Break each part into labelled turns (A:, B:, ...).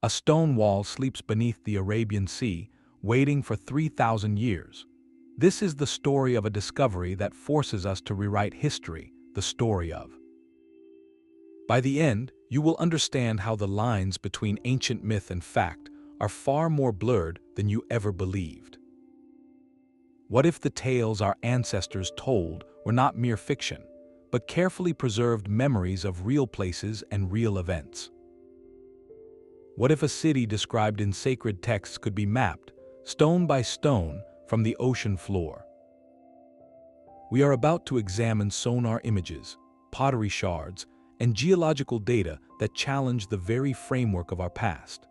A: A stone wall sleeps beneath the Arabian Sea, waiting for 3,000 years. This is the story of a discovery that forces us to rewrite history, the story of. By the end, you will understand how the lines between ancient myth and fact are far more blurred than you ever believed. What if the tales our ancestors told were not mere fiction, but carefully preserved memories of real places and real events? What if a city described in sacred texts could be mapped, stone by stone, from the ocean floor? We are about to examine sonar images, pottery shards, and geological data that challenge the very framework of our past.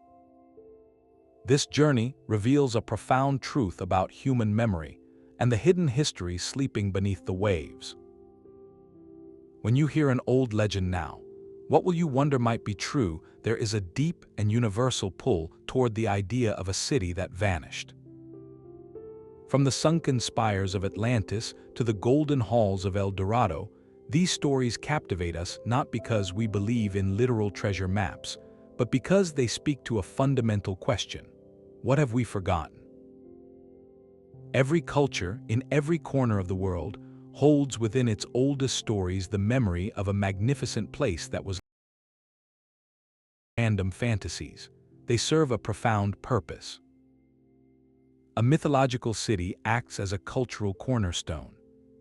A: This journey reveals a profound truth about human memory and the hidden history sleeping beneath the waves. When you hear an old legend now, what will you wonder might be true? There is a deep and universal pull toward the idea of a city that vanished. From the sunken spires of Atlantis to the golden halls of El Dorado, these stories captivate us not because we believe in literal treasure maps, but because they speak to a fundamental question: what have we forgotten? Every culture, in every corner of the world, holds within its oldest stories the memory of a magnificent place that was random fantasies. They serve a profound purpose. A mythological city acts as a cultural cornerstone.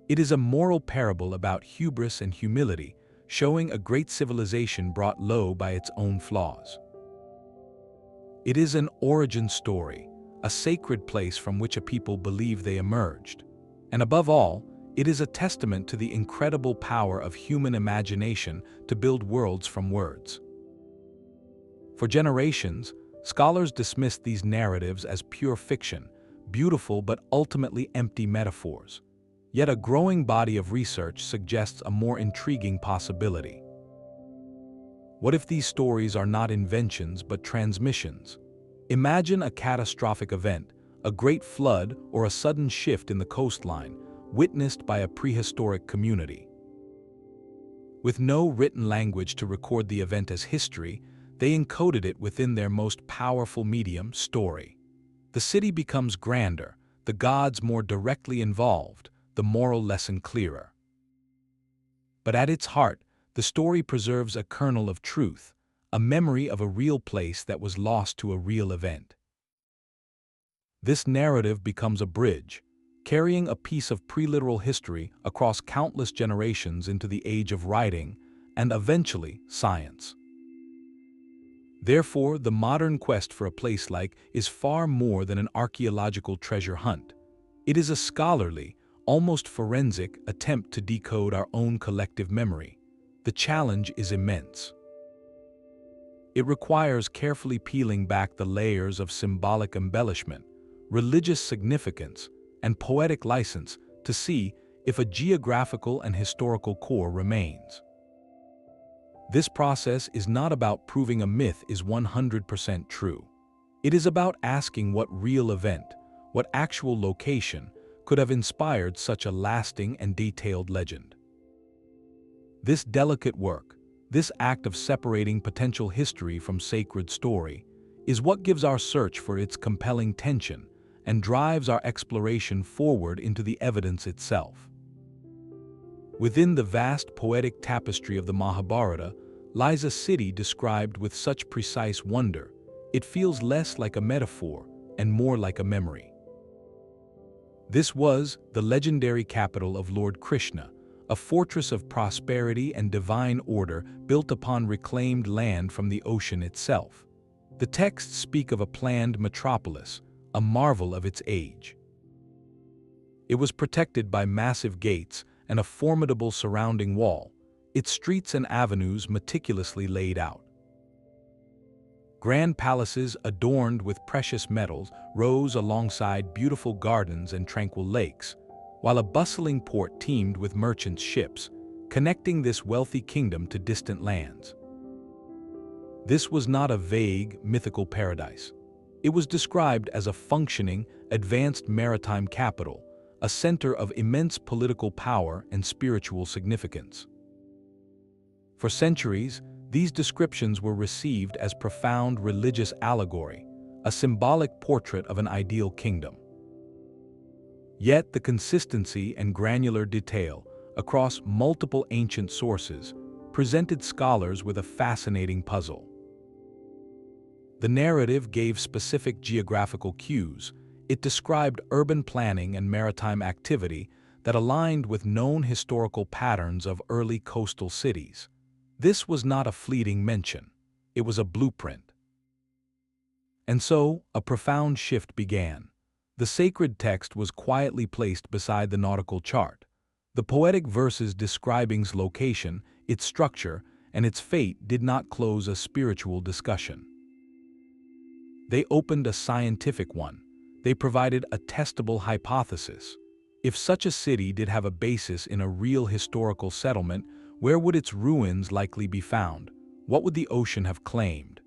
A: It is a moral parable about hubris and humility, showing a great civilization brought low by its own flaws. It is an origin story, a sacred place from which a people believe they emerged. And above all, it is a testament to the incredible power of human imagination to build worlds from words. For generations, scholars dismissed these narratives as pure fiction, beautiful but ultimately empty metaphors. Yet a growing body of research suggests a more intriguing possibility. What if these stories are not inventions but transmissions? Imagine a catastrophic event, a great flood or a sudden shift in the coastline, witnessed by a prehistoric community. With no written language to record the event as history, they encoded it within their most powerful medium, story. The city becomes grander, the gods more directly involved, the moral lesson clearer. But at its heart, the story preserves a kernel of truth, a memory of a real place that was lost to a real event. This narrative becomes a bridge, carrying a piece of pre-literal history across countless generations into the age of writing and eventually science. Therefore, the modern quest for a place like is far more than an archaeological treasure hunt. It is a scholarly, almost forensic attempt to decode our own collective memory. The challenge is immense. It requires carefully peeling back the layers of symbolic embellishment, religious significance, and poetic license to see if a geographical and historical core remains. This process is not about proving a myth is 100% true. It is about asking what real event, what actual location, could have inspired such a lasting and detailed legend. This delicate work, this act of separating potential history from sacred story, is what gives our search for its compelling tension and drives our exploration forward into the evidence itself. Within the vast poetic tapestry of the Mahabharata lies a city described with such precise wonder, it feels less like a metaphor and more like a memory. This was the legendary capital of Lord Krishna, a fortress of prosperity and divine order built upon reclaimed land from the ocean itself. The texts speak of a planned metropolis, a marvel of its age. It was protected by massive gates and a formidable surrounding wall, its streets and avenues meticulously laid out. Grand palaces adorned with precious metals rose alongside beautiful gardens and tranquil lakes, while a bustling port teemed with merchants' ships, connecting this wealthy kingdom to distant lands. This was not a vague, mythical paradise. It was described as a functioning, advanced maritime capital, a center of immense political power and spiritual significance. For centuries, These descriptions were received as profound religious allegory, a symbolic portrait of an ideal kingdom. Yet the consistency and granular detail across multiple ancient sources presented scholars with a fascinating puzzle. The narrative gave specific geographical cues. It described urban planning and maritime activity that aligned with known historical patterns of early coastal cities. This was not a fleeting mention. It was a blueprint. And so, a profound shift began. The sacred text was quietly placed beside the nautical chart. The poetic verses describing its location, its structure, and its fate did not close a spiritual discussion. They opened a scientific one. They provided a testable hypothesis. If such a city did have a basis in a real historical settlement, where would its ruins likely be found? What would the ocean have claimed?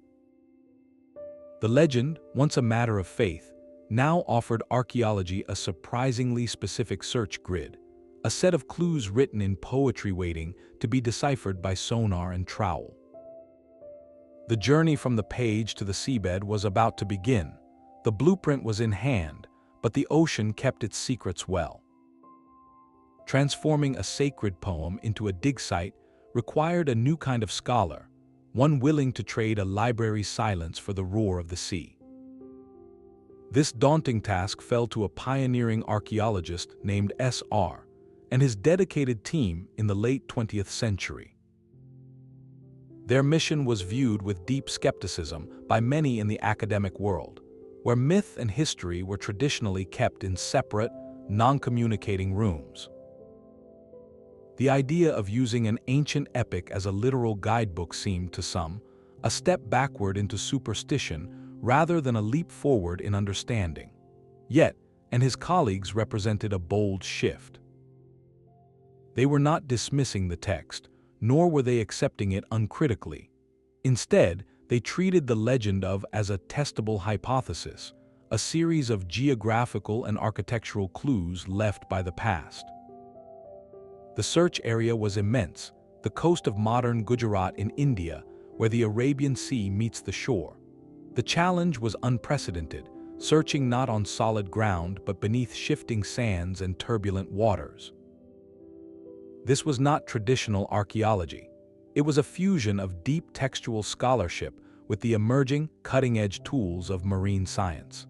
A: The legend, once a matter of faith, now offered archaeology a surprisingly specific search grid, a set of clues written in poetry waiting to be deciphered by sonar and trowel. The journey from the page to the seabed was about to begin. The blueprint was in hand, but the ocean kept its secrets well. Transforming a sacred poem into a dig site required a new kind of scholar, one willing to trade a library's silence for the roar of the sea. This daunting task fell to a pioneering archaeologist named S.R. and his dedicated team in the late 20th century. Their mission was viewed with deep skepticism by many in the academic world, where myth and history were traditionally kept in separate, non-communicating rooms. The idea of using an ancient epic as a literal guidebook seemed, to some, a step backward into superstition rather than a leap forward in understanding. Yet, and his colleagues represented a bold shift. They were not dismissing the text, nor were they accepting it uncritically. Instead, they treated the legend as a testable hypothesis, a series of geographical and architectural clues left by the past. The search area was immense, the coast of modern Gujarat in India, where the Arabian Sea meets the shore. The challenge was unprecedented, searching not on solid ground but beneath shifting sands and turbulent waters. This was not traditional archaeology. It was a fusion of deep textual scholarship with the emerging, cutting-edge tools of marine science.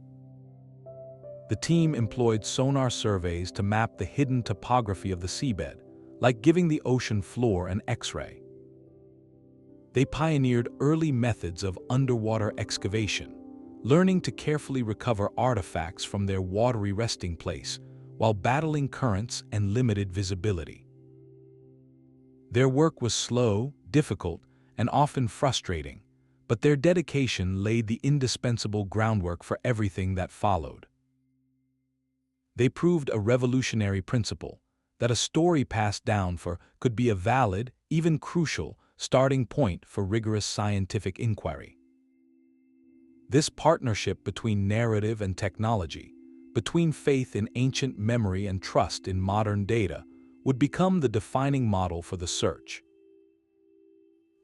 A: The team employed sonar surveys to map the hidden topography of the seabed, like giving the ocean floor an X-ray. They pioneered early methods of underwater excavation, learning to carefully recover artifacts from their watery resting place while battling currents and limited visibility. Their work was slow, difficult, and often frustrating, but their dedication laid the indispensable groundwork for everything that followed. They proved a revolutionary principle, that a story passed down could be a valid, even crucial, starting point for rigorous scientific inquiry. This partnership between narrative and technology, between faith in ancient memory and trust in modern data, would become the defining model for the search.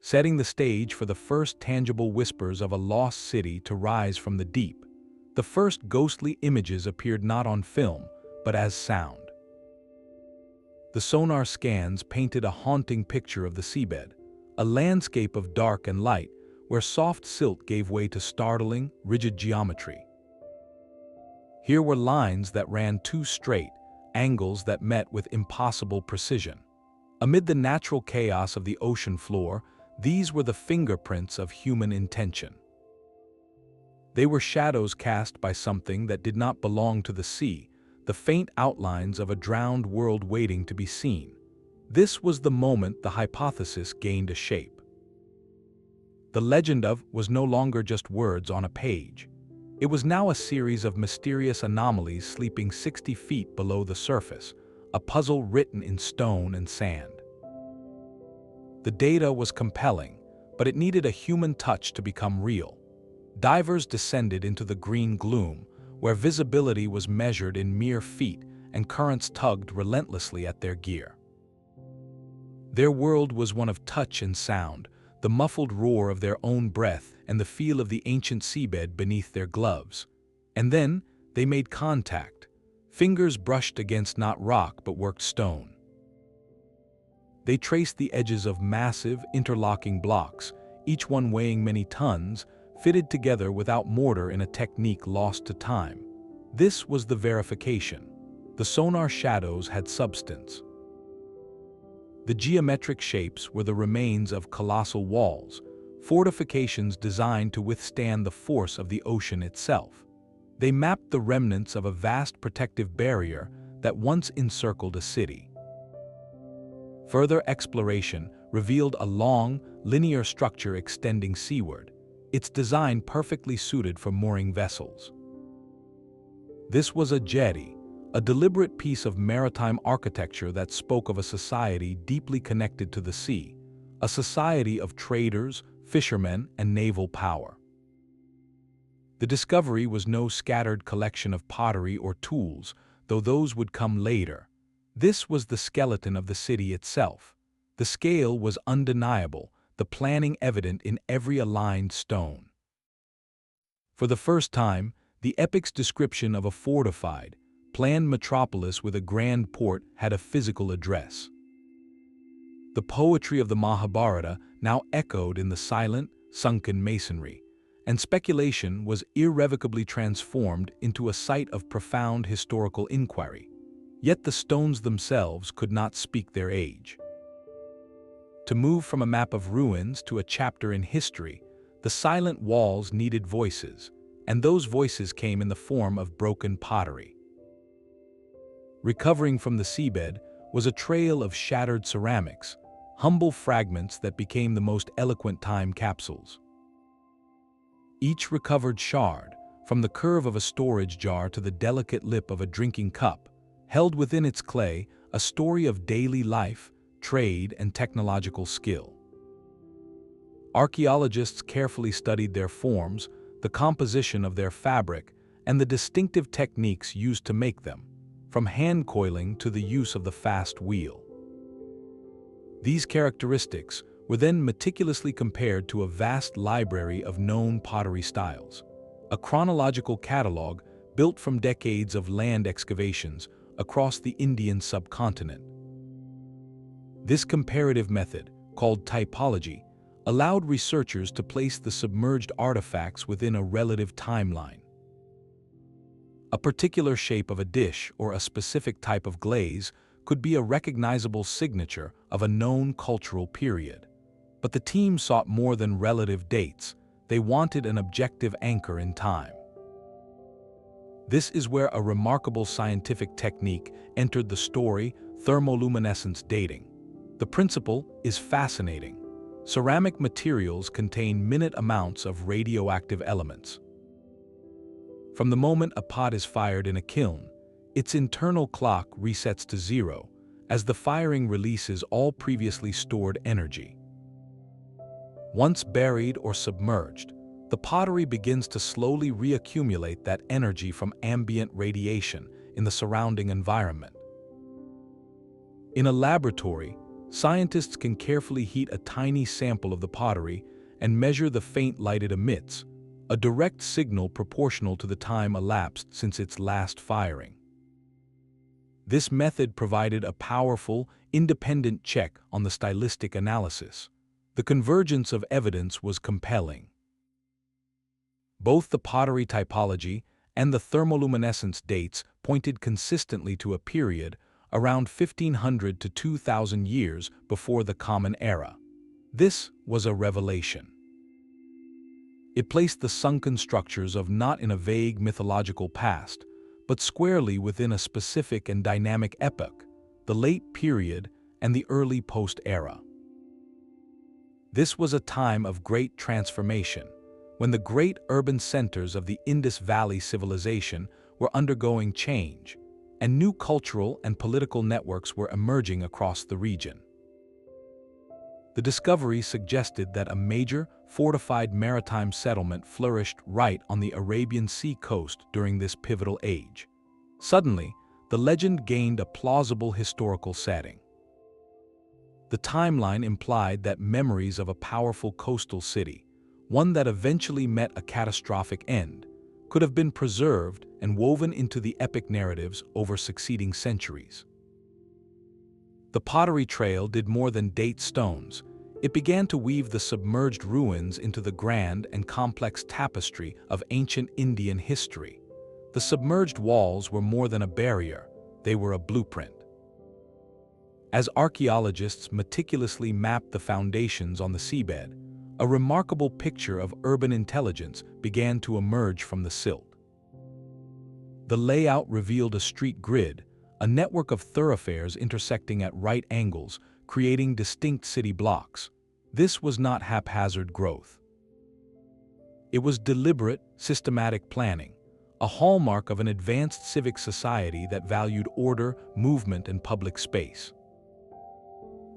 A: Setting the stage for the first tangible whispers of a lost city to rise from the deep, the first ghostly images appeared not on film, but as sound. The sonar scans painted a haunting picture of the seabed, a landscape of dark and light where soft silt gave way to startling, rigid geometry. Here were lines that ran too straight, angles that met with impossible precision. Amid the natural chaos of the ocean floor, these were the fingerprints of human intention. They were shadows cast by something that did not belong to the sea, the faint outlines of a drowned world waiting to be seen. This was the moment the hypothesis gained a shape. The legend was no longer just words on a page. It was now a series of mysterious anomalies sleeping 60 feet below the surface, a puzzle written in stone and sand. The data was compelling, but it needed a human touch to become real. Divers descended into the green gloom, where visibility was measured in mere feet and currents tugged relentlessly at their gear. Their world was one of touch and sound, the muffled roar of their own breath and the feel of the ancient seabed beneath their gloves. And then, they made contact. Fingers brushed against not rock but worked stone. They traced the edges of massive, interlocking blocks, each one weighing many tons, fitted together without mortar in a technique lost to time. This was the verification. The sonar shadows had substance. The geometric shapes were the remains of colossal walls, fortifications designed to withstand the force of the ocean itself. They mapped the remnants of a vast protective barrier that once encircled a city. Further exploration revealed a long, linear structure extending seaward, its design perfectly suited for mooring vessels. This was a jetty, a deliberate piece of maritime architecture that spoke of a society deeply connected to the sea, a society of traders, fishermen, and naval power. The discovery was no scattered collection of pottery or tools, though those would come later. This was the skeleton of the city itself. The scale was undeniable, the planning evident in every aligned stone. For the first time, the epic's description of a fortified, planned metropolis with a grand port had a physical address. The poetry of the Mahabharata now echoed in the silent, sunken masonry, and speculation was irrevocably transformed into a site of profound historical inquiry. Yet the stones themselves could not speak their age. To move from a map of ruins to a chapter in history, the silent walls needed voices, and those voices came in the form of broken pottery. Recovering from the seabed was a trail of shattered ceramics, humble fragments that became the most eloquent time capsules. Each recovered shard, from the curve of a storage jar to the delicate lip of a drinking cup, held within its clay a story of daily life, trade, and technological skill. Archaeologists carefully studied their forms, the composition of their fabric, and the distinctive techniques used to make them, from hand coiling to the use of the fast wheel. These characteristics were then meticulously compared to a vast library of known pottery styles, a chronological catalog built from decades of land excavations across the Indian subcontinent. This comparative method, called typology, allowed researchers to place the submerged artifacts within a relative timeline. A particular shape of a dish or a specific type of glaze could be a recognizable signature of a known cultural period. But the team sought more than relative dates. They wanted an objective anchor in time. This is where a remarkable scientific technique entered the story: thermoluminescence dating. The principle is fascinating. Ceramic materials contain minute amounts of radioactive elements. From the moment a pot is fired in a kiln, its internal clock resets to zero, as the firing releases all previously stored energy. Once buried or submerged, the pottery begins to slowly reaccumulate that energy from ambient radiation in the surrounding environment. In a laboratory, scientists can carefully heat a tiny sample of the pottery and measure the faint light it emits, a direct signal proportional to the time elapsed since its last firing. This method provided a powerful, independent check on the stylistic analysis. The convergence of evidence was compelling. Both the pottery typology and the thermoluminescence dates pointed consistently to a period around 1500 to 2000 years before the Common Era. This was a revelation. It placed the sunken structures of not in a vague mythological past, but squarely within a specific and dynamic epoch, the late period and the early post-era. This was a time of great transformation, when the great urban centers of the Indus Valley civilization were undergoing change, and new cultural and political networks were emerging across the region. The discovery suggested that a major, fortified maritime settlement flourished right on the Arabian Sea coast during this pivotal age. Suddenly, the legend gained a plausible historical setting. The timeline implied that memories of a powerful coastal city, one that eventually met a catastrophic end, could have been preserved and woven into the epic narratives over succeeding centuries. The pottery trail did more than date stones. It began to weave the submerged ruins into the grand and complex tapestry of ancient Indian history. The submerged walls were more than a barrier, they were a blueprint. As archaeologists meticulously mapped the foundations on the seabed, a remarkable picture of urban intelligence began to emerge from the silt. The layout revealed a street grid, a network of thoroughfares intersecting at right angles, creating distinct city blocks. This was not haphazard growth. It was deliberate, systematic planning, a hallmark of an advanced civic society that valued order, movement, and public space.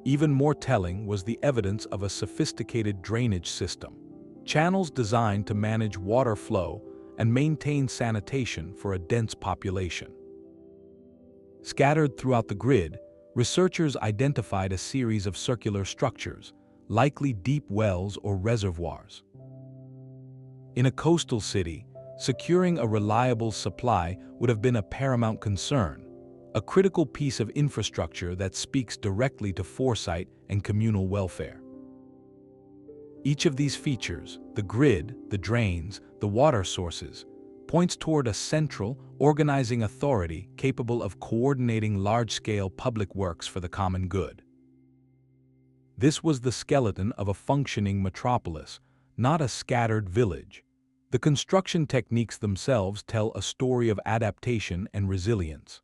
A: Even more telling was the evidence of a sophisticated drainage system, channels designed to manage water flow and maintain sanitation for a dense population. Scattered throughout the grid, researchers identified a series of circular structures, likely deep wells or reservoirs. In a coastal city, securing a reliable supply would have been a paramount concern, a critical piece of infrastructure that speaks directly to foresight and communal welfare. Each of these features, the grid, the drains, the water sources, points toward a central, organizing authority capable of coordinating large-scale public works for the common good. This was the skeleton of a functioning metropolis, not a scattered village. The construction techniques themselves tell a story of adaptation and resilience.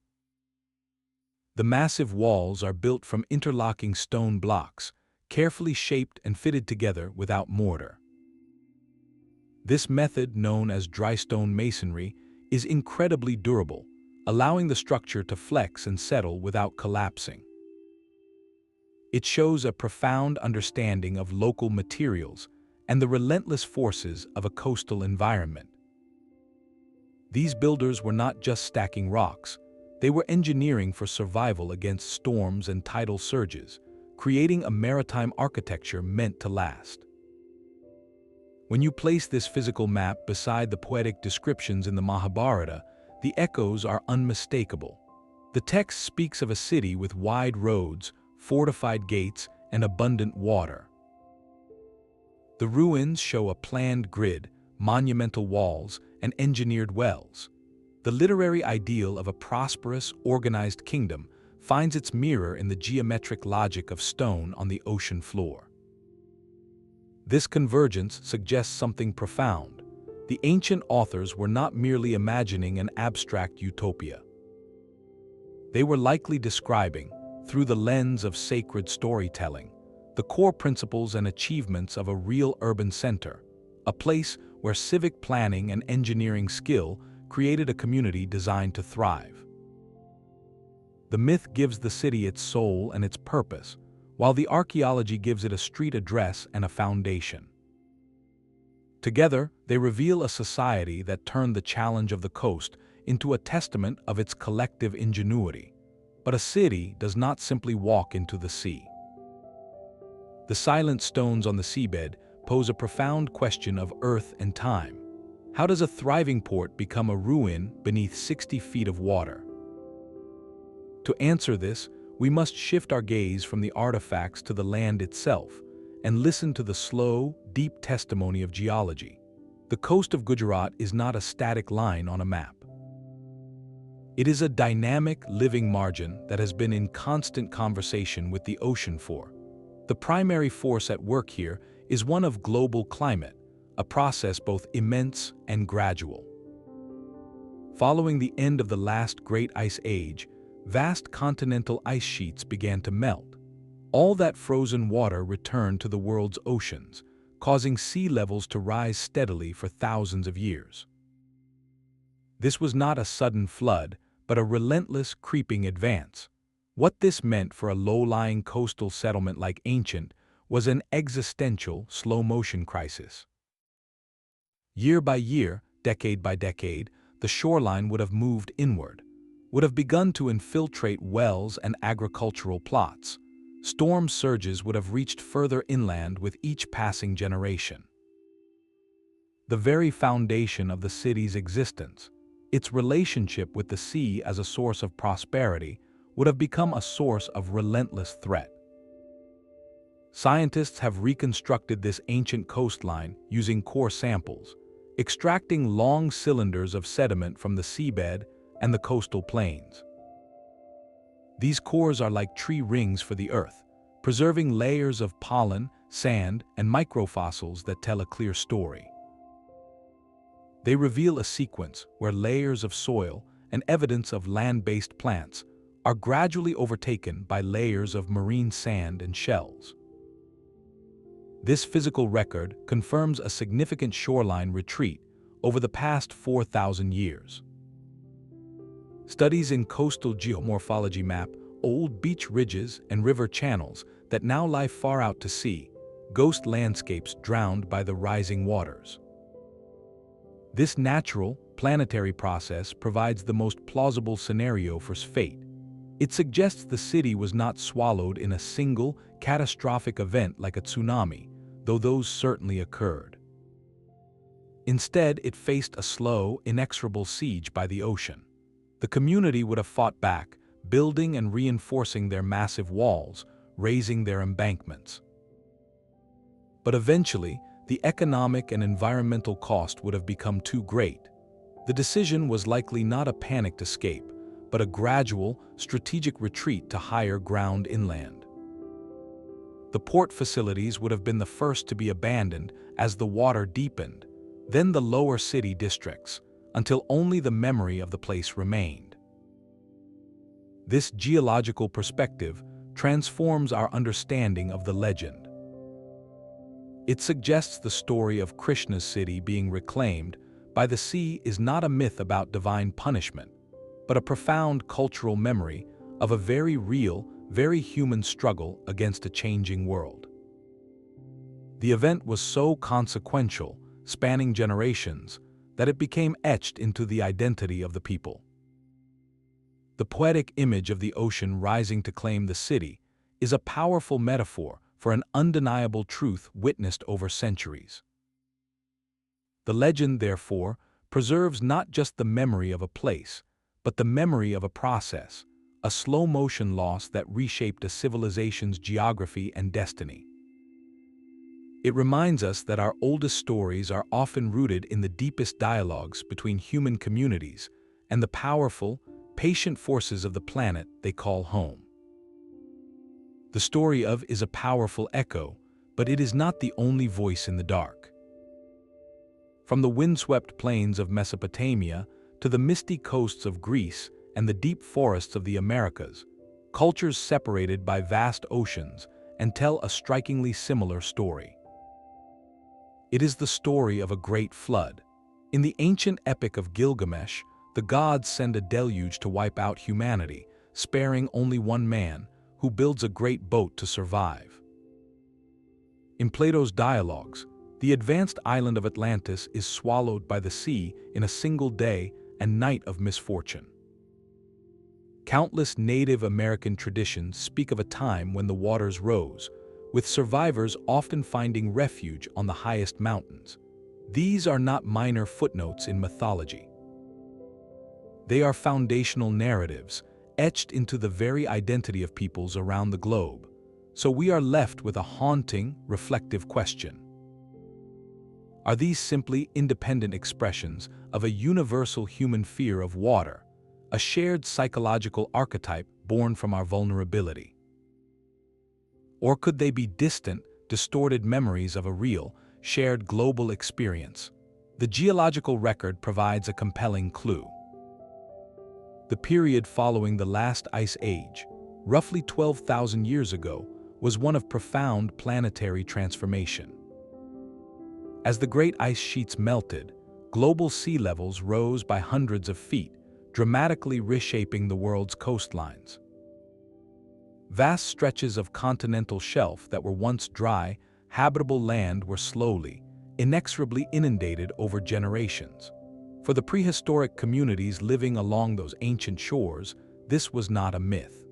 A: The massive walls are built from interlocking stone blocks, carefully shaped and fitted together without mortar. This method, known as Drystone masonry, is incredibly durable, allowing the structure to flex and settle without collapsing. It shows a profound understanding of local materials and the relentless forces of a coastal environment. These builders were not just stacking rocks, they were engineering for survival against storms and tidal surges, creating a maritime architecture meant to last. When you place this physical map beside the poetic descriptions in the Mahabharata, the echoes are unmistakable. The text speaks of a city with wide roads, fortified gates, and abundant water. The ruins show a planned grid, monumental walls, and engineered wells. The literary ideal of a prosperous, organized kingdom finds its mirror in the geometric logic of stone on the ocean floor. This convergence suggests something profound. The ancient authors were not merely imagining an abstract utopia. They were likely describing, through the lens of sacred storytelling, the core principles and achievements of a real urban center, a place where civic planning and engineering skill created a community designed to thrive. The myth gives the city its soul and its purpose, while the archaeology gives it a street address and a foundation. Together, they reveal a society that turned the challenge of the coast into a testament of its collective ingenuity. But a city does not simply walk into the sea. The silent stones on the seabed pose a profound question of earth and time. How does a thriving port become a ruin beneath 60 feet of water? To answer this, we must shift our gaze from the artifacts to the land itself and listen to the slow, deep testimony of geology. The coast of Gujarat is not a static line on a map. It is a dynamic, living margin that has been in constant conversation with the ocean floor. The primary force at work here is one of global climate, a process both immense and gradual. Following the end of the last great ice age, vast continental ice sheets began to melt. All that frozen water returned to the world's oceans, causing sea levels to rise steadily for thousands of years. This was not a sudden flood, but a relentless, creeping advance. What this meant for a low-lying coastal settlement like Ancient was an existential, slow-motion crisis. Year by year, decade by decade, the shoreline would have moved inward, would have begun to infiltrate wells and agricultural plots. storm surges would have reached further inland with each passing generation. The very foundation of the city's existence, its relationship with the sea as a source of prosperity, would have become a source of relentless threat. Scientists have reconstructed this ancient coastline using core samples, extracting long cylinders of sediment from the seabed and the coastal plains. These cores are like tree rings for the earth, preserving layers of pollen, sand, and microfossils that tell a clear story. They reveal a sequence where layers of soil and evidence of land-based plants are gradually overtaken by layers of marine sand and shells. This physical record confirms a significant shoreline retreat over the past 4,000 years. Studies in coastal geomorphology map old beach ridges and river channels that now lie far out to sea, ghost landscapes drowned by the rising waters. This natural, planetary process provides the most plausible scenario for fate. It suggests the city was not swallowed in a single, catastrophic event like a tsunami, though those certainly occurred. Instead, it faced a slow, inexorable siege by the ocean. The community would have fought back, building and reinforcing their massive walls, raising their embankments. But eventually, the economic and environmental cost would have become too great. The decision was likely not a panicked escape, but a gradual, strategic retreat to higher ground inland. The port facilities would have been the first to be abandoned as the water deepened, then the lower city districts, until only the memory of the place remained. This geological perspective transforms our understanding of the legend. It suggests the story of Krishna's city being reclaimed by the sea is not a myth about divine punishment, but a profound cultural memory of a very real, very human struggle against a changing world. The event was so consequential, spanning generations, that it became etched into the identity of the people. The poetic image of the ocean rising to claim the city is a powerful metaphor for an undeniable truth witnessed over centuries. The legend, therefore, preserves not just the memory of a place, but the memory of a process, a slow-motion loss that reshaped a civilization's geography and destiny. It reminds us that our oldest stories are often rooted in the deepest dialogues between human communities and the powerful, patient forces of the planet they call home. The story of is a powerful echo, but it is not the only voice in the dark. From the windswept plains of Mesopotamia to the misty coasts of Greece and the deep forests of the Americas, cultures separated by vast oceans and tell a strikingly similar story. It is the story of a great flood. In the ancient epic of Gilgamesh, the gods send a deluge to wipe out humanity, sparing only one man, who builds a great boat to survive. In Plato's dialogues, the advanced island of Atlantis is swallowed by the sea in a single day and night of misfortune. Countless Native American traditions speak of a time when the waters rose, with survivors often finding refuge on the highest mountains. These are not minor footnotes in mythology. They are foundational narratives, etched into the very identity of peoples around the globe. So we are left with a haunting, reflective question. Are these simply independent expressions of a universal human fear of water, a shared psychological archetype born from our vulnerability? Or could they be distant, distorted memories of a real, shared global experience? The geological record provides a compelling clue. The period following the last ice age, roughly 12,000 years ago, was one of profound planetary transformation. As the great ice sheets melted, global sea levels rose by hundreds of feet, dramatically reshaping the world's coastlines. Vast stretches of continental shelf that were once dry, habitable land were slowly, inexorably inundated over generations. For the prehistoric communities living along those ancient shores, this was not a myth.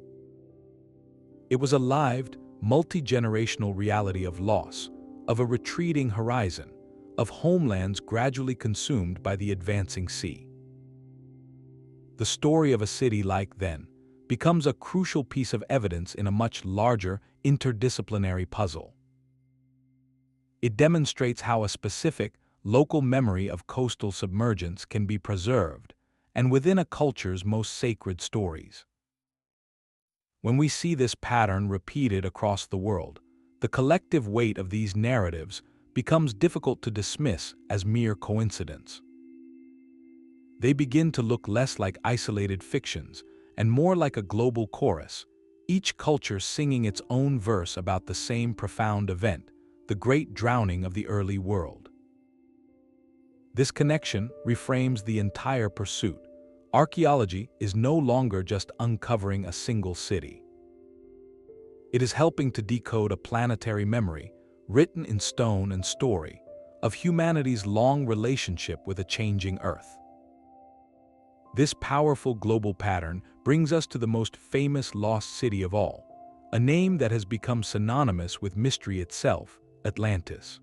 A: It was a lived, multi-generational reality of loss, of a retreating horizon, of homelands gradually consumed by the advancing sea. The story of a city like then becomes a crucial piece of evidence in a much larger interdisciplinary puzzle. It demonstrates how a specific, local memory of coastal submergence can be preserved, and within a culture's most sacred stories. When we see this pattern repeated across the world, the collective weight of these narratives becomes difficult to dismiss as mere coincidence. They begin to look less like isolated fictions and more like a global chorus, each culture singing its own verse about the same profound event, the great drowning of the early world. This connection reframes the entire pursuit. Archaeology is no longer just uncovering a single city. It is helping to decode a planetary memory, written in stone and story, of humanity's long relationship with a changing Earth. This powerful global pattern brings us to the most famous lost city of all, a name that has become synonymous with mystery itself, Atlantis.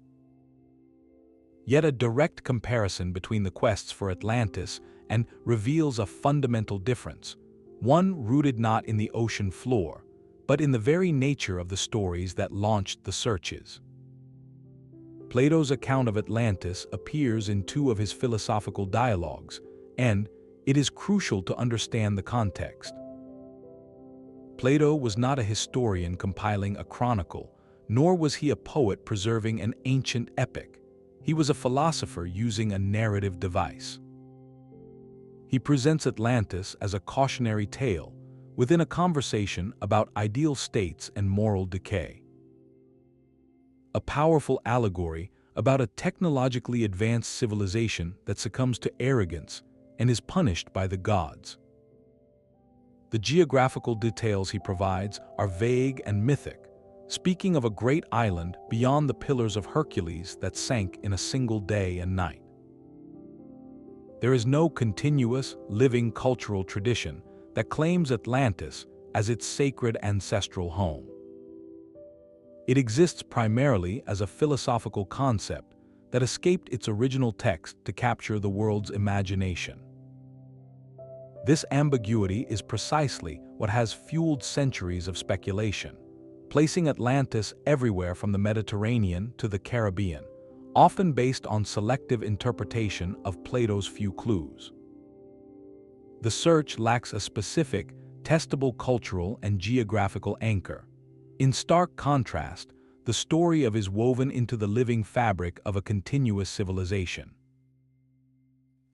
A: Yet a direct comparison between the quests for Atlantis and reveals a fundamental difference, one rooted not in the ocean floor, but in the very nature of the stories that launched the searches. Plato's account of Atlantis appears in two of his philosophical dialogues, and it is crucial to understand the context. Plato was not a historian compiling a chronicle, nor was he a poet preserving an ancient epic. He was a philosopher using a narrative device. He presents Atlantis as a cautionary tale within a conversation about ideal states and moral decay. A powerful allegory about a technologically advanced civilization that succumbs to arrogance and is punished by the gods. The geographical details he provides are vague and mythic, speaking of a great island beyond the Pillars of Hercules that sank in a single day and night. There is no continuous, living cultural tradition that claims Atlantis as its sacred ancestral home. It exists primarily as a philosophical concept that escaped its original text to capture the world's imagination. This ambiguity is precisely what has fueled centuries of speculation, placing Atlantis everywhere from the Mediterranean to the Caribbean, often based on selective interpretation of Plato's few clues. The search lacks a specific, testable cultural and geographical anchor. In stark contrast, the story is woven into the living fabric of a continuous civilization.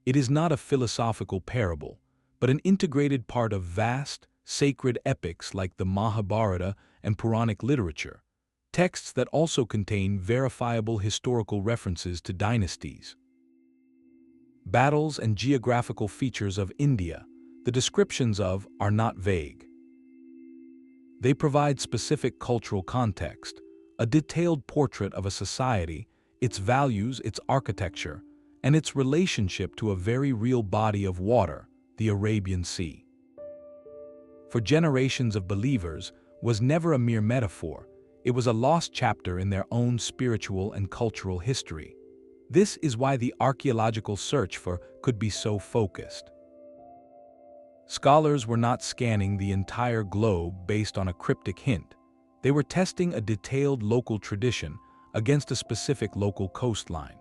A: It is not a philosophical parable, but an integrated part of vast, sacred epics like the Mahabharata and Puranic literature, texts that also contain verifiable historical references to dynasties. Battles and geographical features of India, the descriptions of, are not vague. They provide specific cultural context, a detailed portrait of a society, its values, its architecture, and its relationship to a very real body of water, the Arabian Sea. For generations of believers, was never a mere metaphor, it was a lost chapter in their own spiritual and cultural history. This is why the archaeological search for could be so focused. Scholars were not scanning the entire globe based on a cryptic hint. They were testing a detailed local tradition against a specific local coastline.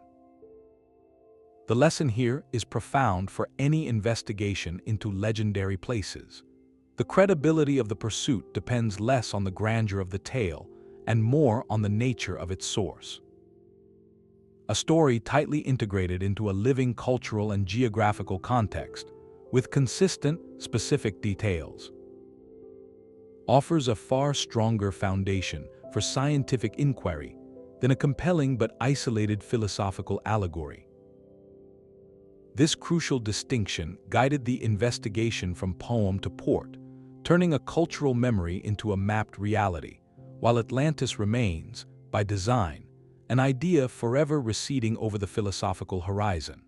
A: The lesson here is profound for any investigation into legendary places. The credibility of the pursuit depends less on the grandeur of the tale and more on the nature of its source. A story tightly integrated into a living cultural and geographical context, with consistent, specific details, offers a far stronger foundation for scientific inquiry than a compelling but isolated philosophical allegory. This crucial distinction guided the investigation from poem to port, turning a cultural memory into a mapped reality, while Atlantis remains, by design, an idea forever receding over the philosophical horizon.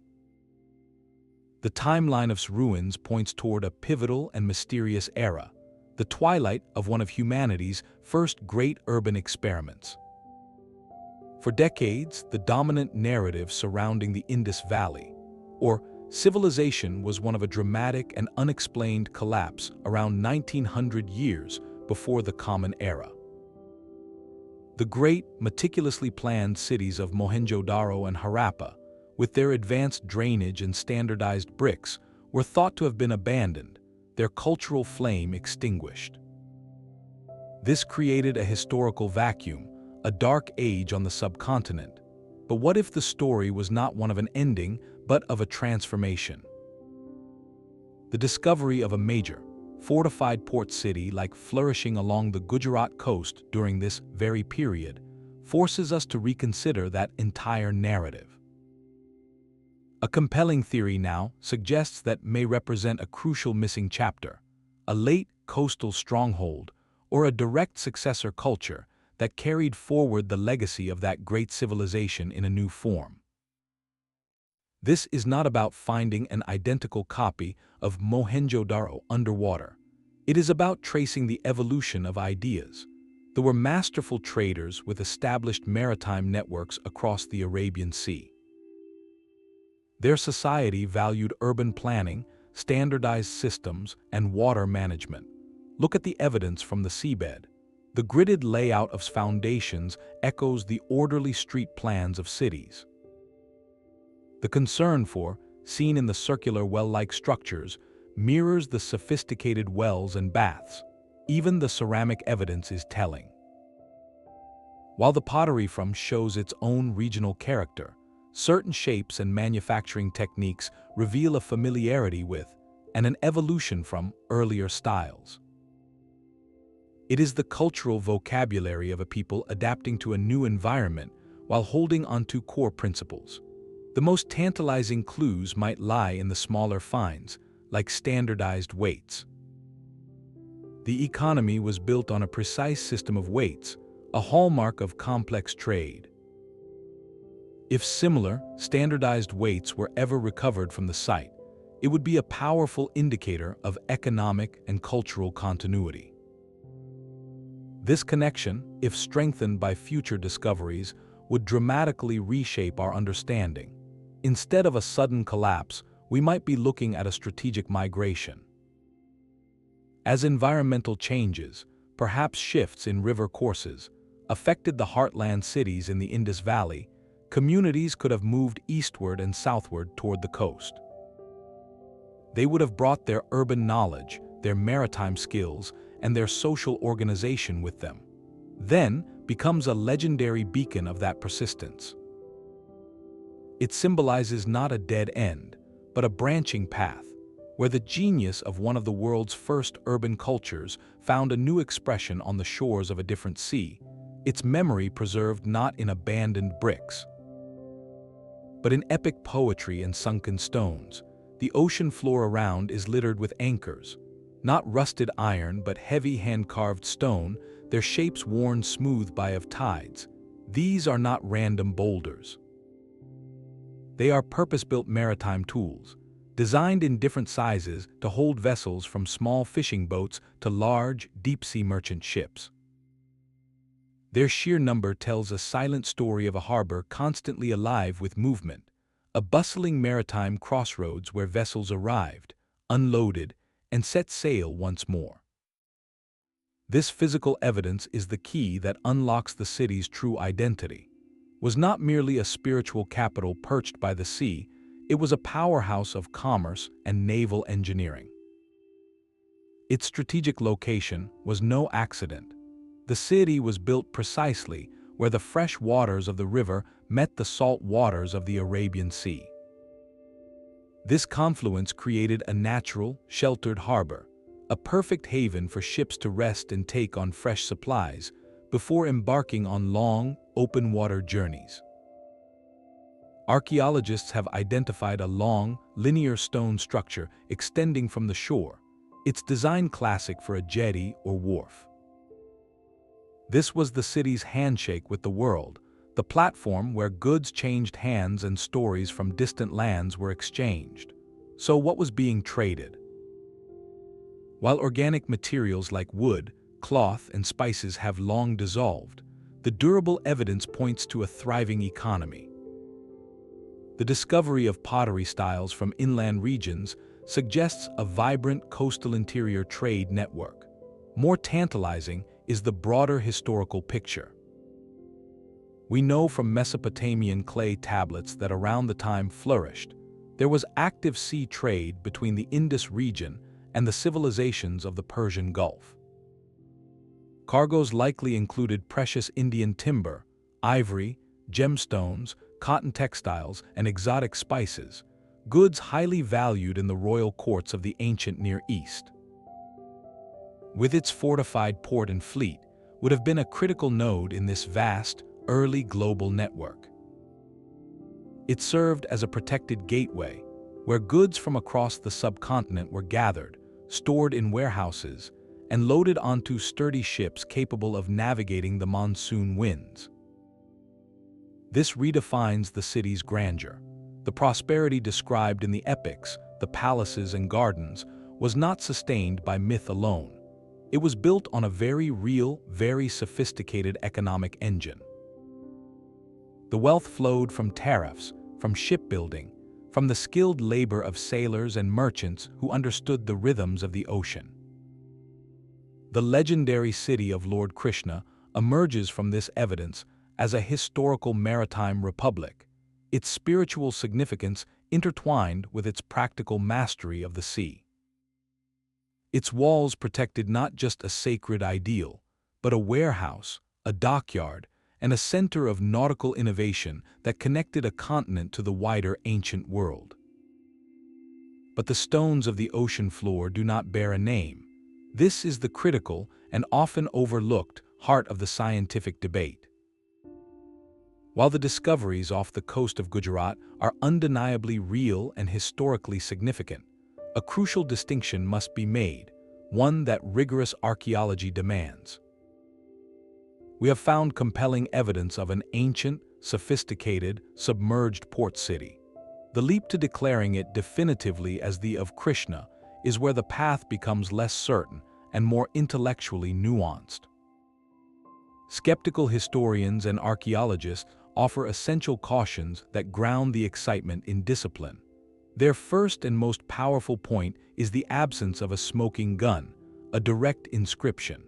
A: The timeline of its ruins points toward a pivotal and mysterious era, the twilight of one of humanity's first great urban experiments. For decades, the dominant narrative surrounding the Indus Valley, or civilization, was one of a dramatic and unexplained collapse around 1900 years before the Common Era. The great, meticulously planned cities of Mohenjo-daro and Harappa, with their advanced drainage and standardized bricks, were thought to have been abandoned, their cultural flame extinguished. This created a historical vacuum, a dark age on the subcontinent. But what if the story was not one of an ending, but of a transformation? The discovery of a major, fortified port city like flourishing along the Gujarat coast during this very period forces us to reconsider that entire narrative. A compelling theory now suggests that may represent a crucial missing chapter, a late coastal stronghold, or a direct successor culture that carried forward the legacy of that great civilization in a new form. This is not about finding an identical copy of Mohenjo-daro underwater. It is about tracing the evolution of ideas. There were masterful traders with established maritime networks across the Arabian Sea. Their society valued urban planning, standardized systems, and water management. Look at the evidence from the seabed. The gridded layout of foundations echoes the orderly street plans of cities. The concern for, seen in the circular well-like structures, mirrors the sophisticated wells and baths. Even the ceramic evidence is telling. While the pottery from shows its own regional character, certain shapes and manufacturing techniques reveal a familiarity with and an evolution from earlier styles. It is the cultural vocabulary of a people adapting to a new environment while holding onto core principles. The most tantalizing clues might lie in the smaller finds, like standardized weights. The economy was built on a precise system of weights, a hallmark of complex trade. If similar, standardized weights were ever recovered from the site, it would be a powerful indicator of economic and cultural continuity. This connection, if strengthened by future discoveries, would dramatically reshape our understanding. Instead of a sudden collapse, we might be looking at a strategic migration. As environmental changes, perhaps shifts in river courses, affected the heartland cities in the Indus Valley, communities could have moved eastward and southward toward the coast. They would have brought their urban knowledge, their maritime skills, and their social organization with them. Then becomes a legendary beacon of that persistence. It symbolizes not a dead end, but a branching path, where the genius of one of the world's first urban cultures found a new expression on the shores of a different sea, its memory preserved not in abandoned bricks, but in epic poetry and sunken stones. The ocean floor around is littered with anchors, not rusted iron but heavy hand-carved stone, their shapes worn smooth by of tides. These are not random boulders. They are purpose-built maritime tools, designed in different sizes to hold vessels from small fishing boats to large, deep-sea merchant ships. Their sheer number tells a silent story of a harbor constantly alive with movement, a bustling maritime crossroads where vessels arrived, unloaded, and set sail once more. This physical evidence is the key that unlocks the city's true identity. Was not merely a spiritual capital perched by the sea, it was a powerhouse of commerce and naval engineering. Its strategic location was no accident. The city was built precisely where the fresh waters of the river met the salt waters of the Arabian Sea. This confluence created a natural, sheltered harbor, a perfect haven for ships to rest and take on fresh supplies before embarking on long, open-water journeys. Archaeologists have identified a long, linear stone structure extending from the shore, its design classic for a jetty or wharf. This was the city's handshake with the world, the platform where goods changed hands and stories from distant lands were exchanged. So what was being traded? While organic materials like wood, cloth, and spices have long dissolved, the durable evidence points to a thriving economy. The discovery of pottery styles from inland regions suggests a vibrant coastal interior trade network. More tantalizing is the broader historical picture. We know from Mesopotamian clay tablets that around the time flourished, there was active sea trade between the Indus region and the civilizations of the Persian Gulf. Cargoes likely included precious Indian timber, ivory, gemstones, cotton textiles, and exotic spices, goods highly valued in the royal courts of the ancient Near East. With its fortified port and fleet, would have been a critical node in this vast, early global network. It served as a protected gateway, where goods from across the subcontinent were gathered, stored in warehouses, and loaded onto sturdy ships capable of navigating the monsoon winds. This redefines the city's grandeur. The prosperity described in the epics, the palaces and gardens, was not sustained by myth alone. It was built on a very real, very sophisticated economic engine. The wealth flowed from tariffs, from shipbuilding, from the skilled labor of sailors and merchants who understood the rhythms of the ocean. The legendary city of Lord Krishna emerges from this evidence as a historical maritime republic, its spiritual significance intertwined with its practical mastery of the sea. Its walls protected not just a sacred ideal, but a warehouse, a dockyard, and a center of nautical innovation that connected a continent to the wider ancient world. But the stones of the ocean floor do not bear a name. This is the critical and often overlooked heart of the scientific debate. While the discoveries off the coast of Gujarat are undeniably real and historically significant, a crucial distinction must be made, one that rigorous archaeology demands. We have found compelling evidence of an ancient, sophisticated, submerged port city. The leap to declaring it definitively as the of Krishna is where the path becomes less certain and more intellectually nuanced. Skeptical historians and archaeologists offer essential cautions that ground the excitement in discipline. Their first and most powerful point is the absence of a smoking gun, a direct inscription.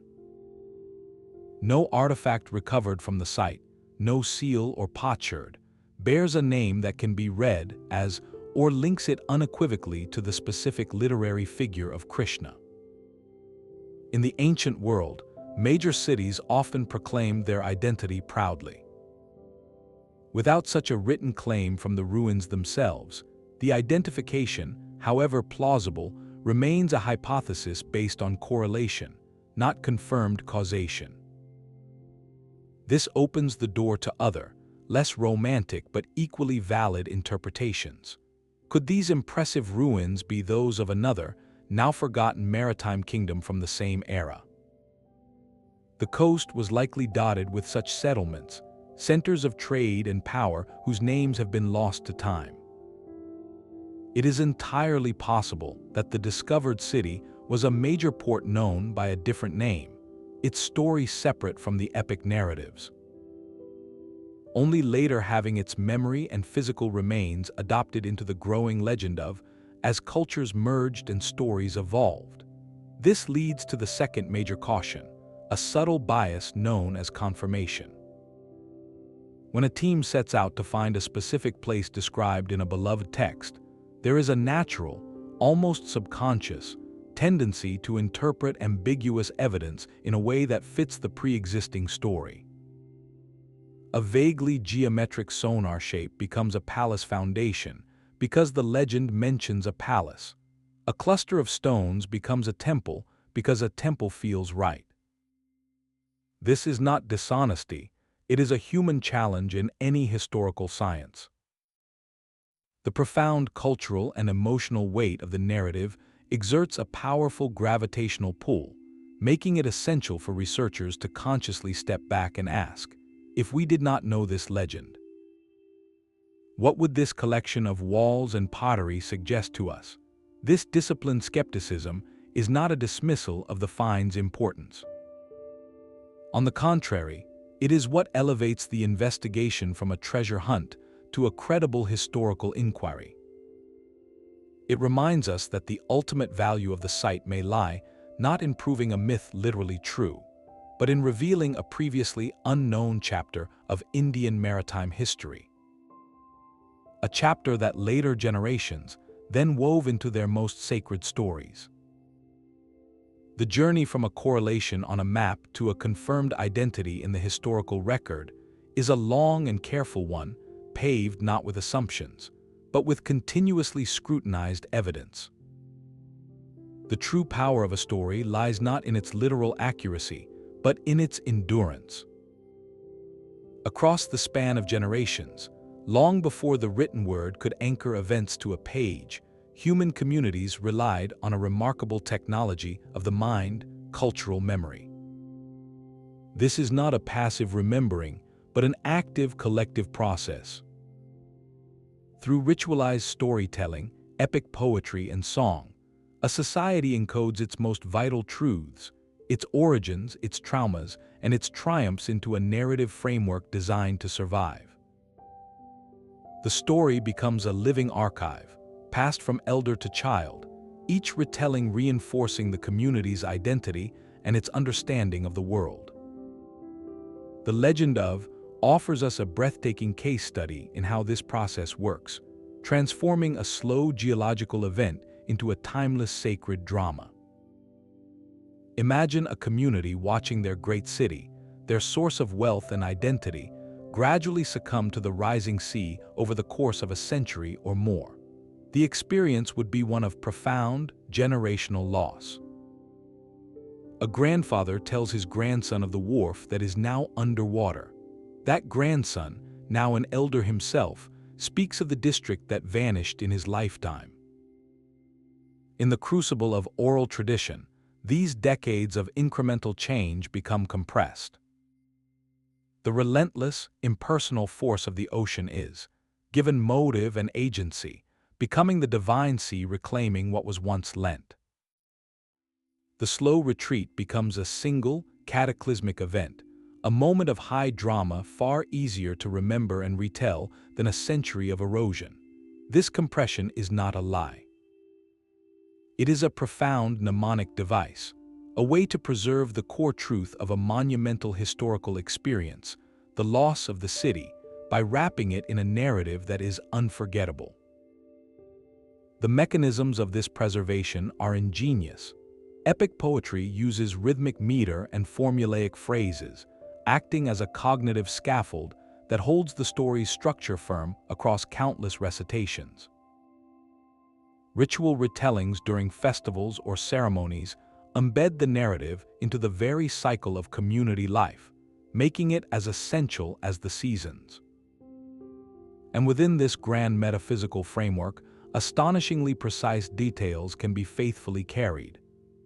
A: No artifact recovered from the site, no seal or potsherd, bears a name that can be read as or links it unequivocally to the specific literary figure of Krishna. In the ancient world, major cities often proclaimed their identity proudly. Without such a written claim from the ruins themselves, the identification, however plausible, remains a hypothesis based on correlation, not confirmed causation. This opens the door to other, less romantic but equally valid interpretations. Could these impressive ruins be those of another, now forgotten maritime kingdom from the same era? The coast was likely dotted with such settlements, centers of trade and power whose names have been lost to time. It is entirely possible that the discovered city was a major port known by a different name, its story separate from the epic narratives, only later having its memory and physical remains adopted into the growing legend of, as cultures merged and stories evolved. This leads to the second major caution, a subtle bias known as confirmation. When a team sets out to find a specific place described in a beloved text, there is a natural, almost subconscious, tendency to interpret ambiguous evidence in a way that fits the pre-existing story. A vaguely geometric sonar shape becomes a palace foundation because the legend mentions a palace. A cluster of stones becomes a temple because a temple feels right. This is not dishonesty, it is a human challenge in any historical science. The profound cultural and emotional weight of the narrative exerts a powerful gravitational pull, making it essential for researchers to consciously step back and ask, if we did not know this legend, what would this collection of walls and pottery suggest to us? This disciplined skepticism is not a dismissal of the find's importance. On the contrary, it is what elevates the investigation from a treasure hunt to a credible historical inquiry. It reminds us that the ultimate value of the site may lie not in proving a myth literally true, but in revealing a previously unknown chapter of Indian maritime history. A chapter that later generations then wove into their most sacred stories. The journey from a correlation on a map to a confirmed identity in the historical record is a long and careful one, paved not with assumptions, but with continuously scrutinized evidence. The true power of a story lies not in its literal accuracy, but in its endurance. Across the span of generations, long before the written word could anchor events to a page, human communities relied on a remarkable technology of the mind, cultural memory. This is not a passive remembering, but an active collective process. Through ritualized storytelling, epic poetry, and song, a society encodes its most vital truths, its origins, its traumas, and its triumphs into a narrative framework designed to survive. The story becomes a living archive, passed from elder to child, each retelling reinforcing the community's identity and its understanding of the world. The legend of offers us a breathtaking case study in how this process works, transforming a slow geological event into a timeless sacred drama. Imagine a community watching their great city, their source of wealth and identity, gradually succumb to the rising sea over the course of a century or more. The experience would be one of profound, generational loss. A grandfather tells his grandson of the wharf that is now underwater. That grandson, now an elder himself, speaks of the district that vanished in his lifetime. In the crucible of oral tradition, these decades of incremental change become compressed. The relentless, impersonal force of the ocean is, given motive and agency, becoming the divine sea reclaiming what was once lent. The slow retreat becomes a single, cataclysmic event, a moment of high drama far easier to remember and retell than a century of erosion. This compression is not a lie. It is a profound mnemonic device, a way to preserve the core truth of a monumental historical experience, the loss of the city, by wrapping it in a narrative that is unforgettable. The mechanisms of this preservation are ingenious. Epic poetry uses rhythmic meter and formulaic phrases, acting as a cognitive scaffold that holds the story's structure firm across countless recitations. Ritual retellings during festivals or ceremonies embed the narrative into the very cycle of community life, making it as essential as the seasons. And within this grand metaphysical framework, astonishingly precise details can be faithfully carried.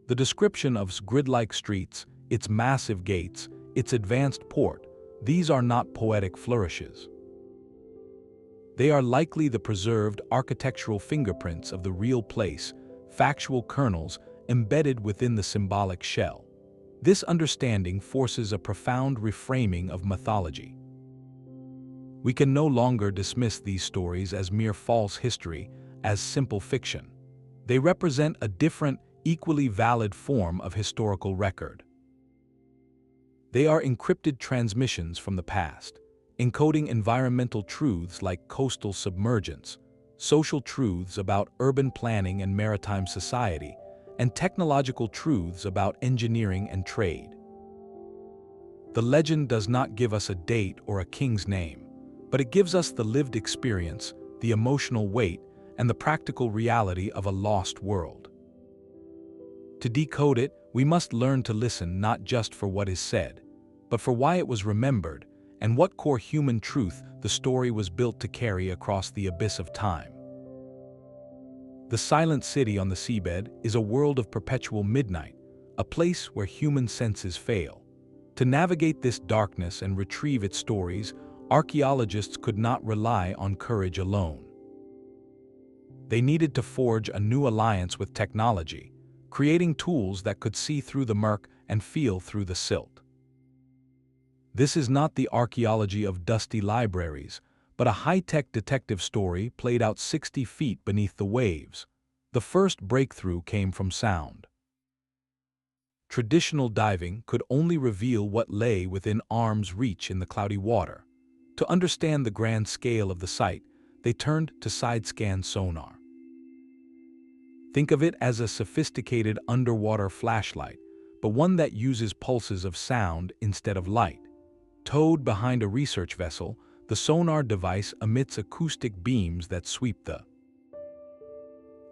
A: The description of grid-like streets, its massive gates, its advanced port, these are not poetic flourishes. They are likely the preserved architectural fingerprints of the real place, factual kernels embedded within the symbolic shell. This understanding forces a profound reframing of mythology. We can no longer dismiss these stories as mere false history, as simple fiction. They represent a different, equally valid form of historical record. They are encrypted transmissions from the past, encoding environmental truths like coastal submergence, social truths about urban planning and maritime society, and technological truths about engineering and trade. The legend does not give us a date or a king's name, but it gives us the lived experience, the emotional weight, and the practical reality of a lost world. To decode it, we must learn to listen not just for what is said, but for why it was remembered and what core human truth the story was built to carry across the abyss of time. The silent city on the seabed is a world of perpetual midnight, a place where human senses fail. To navigate this darkness and retrieve its stories, archaeologists could not rely on courage alone. They needed to forge a new alliance with technology, creating tools that could see through the murk and feel through the silt. This is not the archaeology of dusty libraries, but a high-tech detective story played out 60 feet beneath the waves. The first breakthrough came from sound. Traditional diving could only reveal what lay within arm's reach in the cloudy water. To understand the grand scale of the site, they turned to side-scan sonar. Think of it as a sophisticated underwater flashlight, but one that uses pulses of sound instead of light. Towed behind a research vessel, the sonar device emits acoustic beams that sweep the.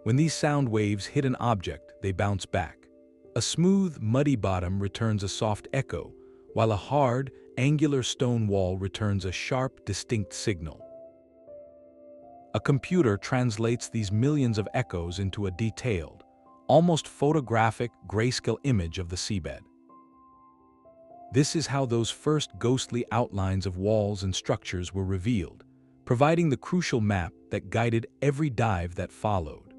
A: When these sound waves hit an object, they bounce back. A smooth, muddy bottom returns a soft echo, while a hard, angular stone wall returns a sharp, distinct signal. A computer translates these millions of echoes into a detailed, almost photographic, grayscale image of the seabed. This is how those first ghostly outlines of walls and structures were revealed, providing the crucial map that guided every dive that followed.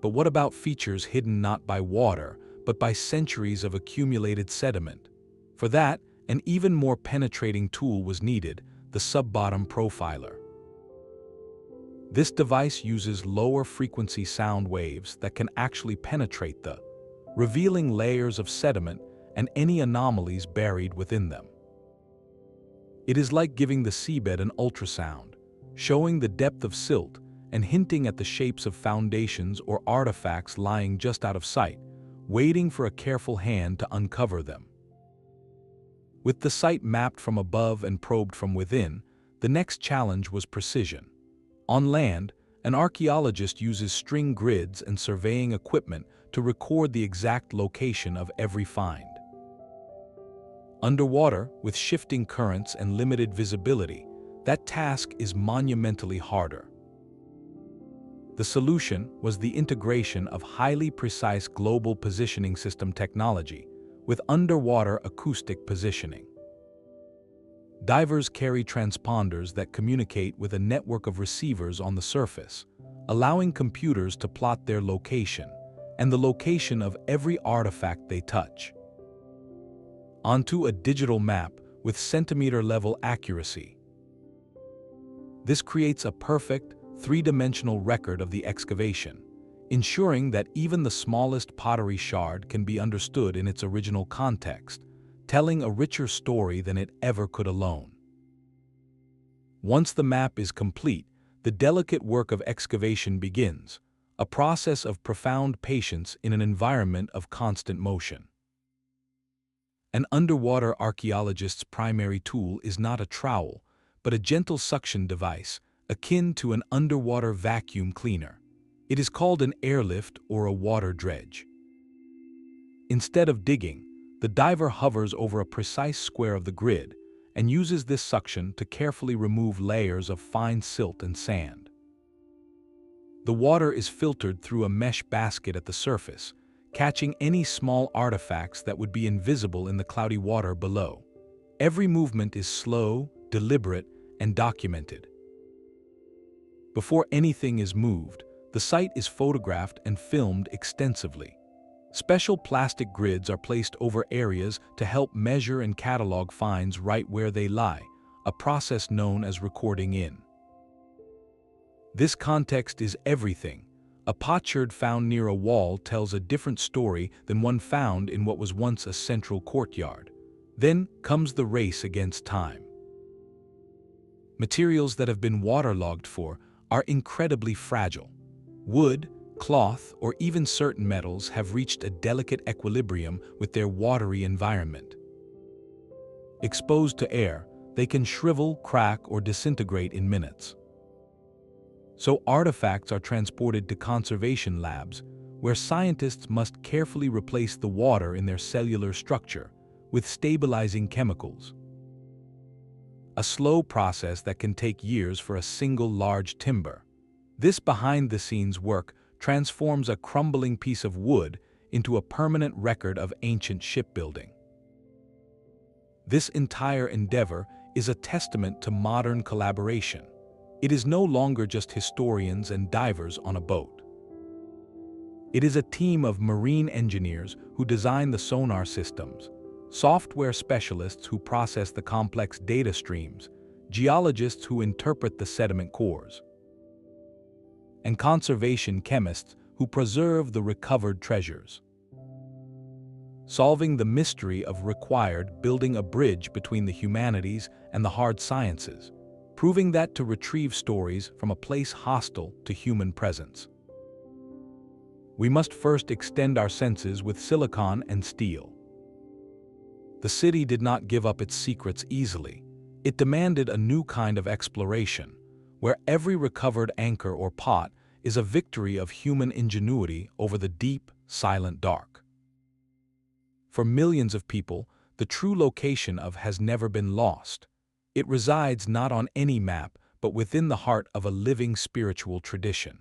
A: But what about features hidden not by water, but by centuries of accumulated sediment? For that, an even more penetrating tool was needed, the sub-bottom profiler. This device uses lower-frequency sound waves that can actually penetrate the, revealing layers of sediment and any anomalies buried within them. It is like giving the seabed an ultrasound, showing the depth of silt and hinting at the shapes of foundations or artifacts lying just out of sight, waiting for a careful hand to uncover them. With the site mapped from above and probed from within, the next challenge was precision. On land, an archaeologist uses string grids and surveying equipment to record the exact location of every find. Underwater, with shifting currents and limited visibility, that task is monumentally harder. The solution was the integration of highly precise global positioning system technology with underwater acoustic positioning. Divers carry transponders that communicate with a network of receivers on the surface, allowing computers to plot their location and the location of every artifact they touch onto a digital map with centimeter-level accuracy. This creates a perfect, three-dimensional record of the excavation, ensuring that even the smallest pottery shard can be understood in its original context, telling a richer story than it ever could alone. Once the map is complete, the delicate work of excavation begins, a process of profound patience in an environment of constant motion. An underwater archaeologist's primary tool is not a trowel, but a gentle suction device, akin to an underwater vacuum cleaner. It is called an airlift or a water dredge. Instead of digging, the diver hovers over a precise square of the grid and uses this suction to carefully remove layers of fine silt and sand. The water is filtered through a mesh basket at the surface, catching any small artifacts that would be invisible in the cloudy water below. Every movement is slow, deliberate, and documented. Before anything is moved, the site is photographed and filmed extensively. Special plastic grids are placed over areas to help measure and catalog finds right where they lie, a process known as recording in. This context is everything. A potsherd found near a wall tells a different story than one found in what was once a central courtyard. Then comes the race against time. Materials that have been waterlogged are incredibly fragile. Wood, cloth, or even certain metals have reached a delicate equilibrium with their watery environment. Exposed to air, they can shrivel, crack, or disintegrate in minutes. So artifacts are transported to conservation labs, where scientists must carefully replace the water in their cellular structure with stabilizing chemicals. A slow process that can take years for a single large timber. This behind-the-scenes work transforms a crumbling piece of wood into a permanent record of ancient shipbuilding. This entire endeavor is a testament to modern collaboration. It is no longer just historians and divers on a boat. It is a team of marine engineers who design the sonar systems, software specialists who process the complex data streams, geologists who interpret the sediment cores, and conservation chemists who preserve the recovered treasures. Solving the mystery of required building a bridge between the humanities and the hard sciences, proving that to retrieve stories from a place hostile to human presence, we must first extend our senses with silicon and steel. The city did not give up its secrets easily. It demanded a new kind of exploration, where every recovered anchor or pot is a victory of human ingenuity over the deep, silent dark. For millions of people, the true location of has never been lost. It resides not on any map, but within the heart of a living spiritual tradition.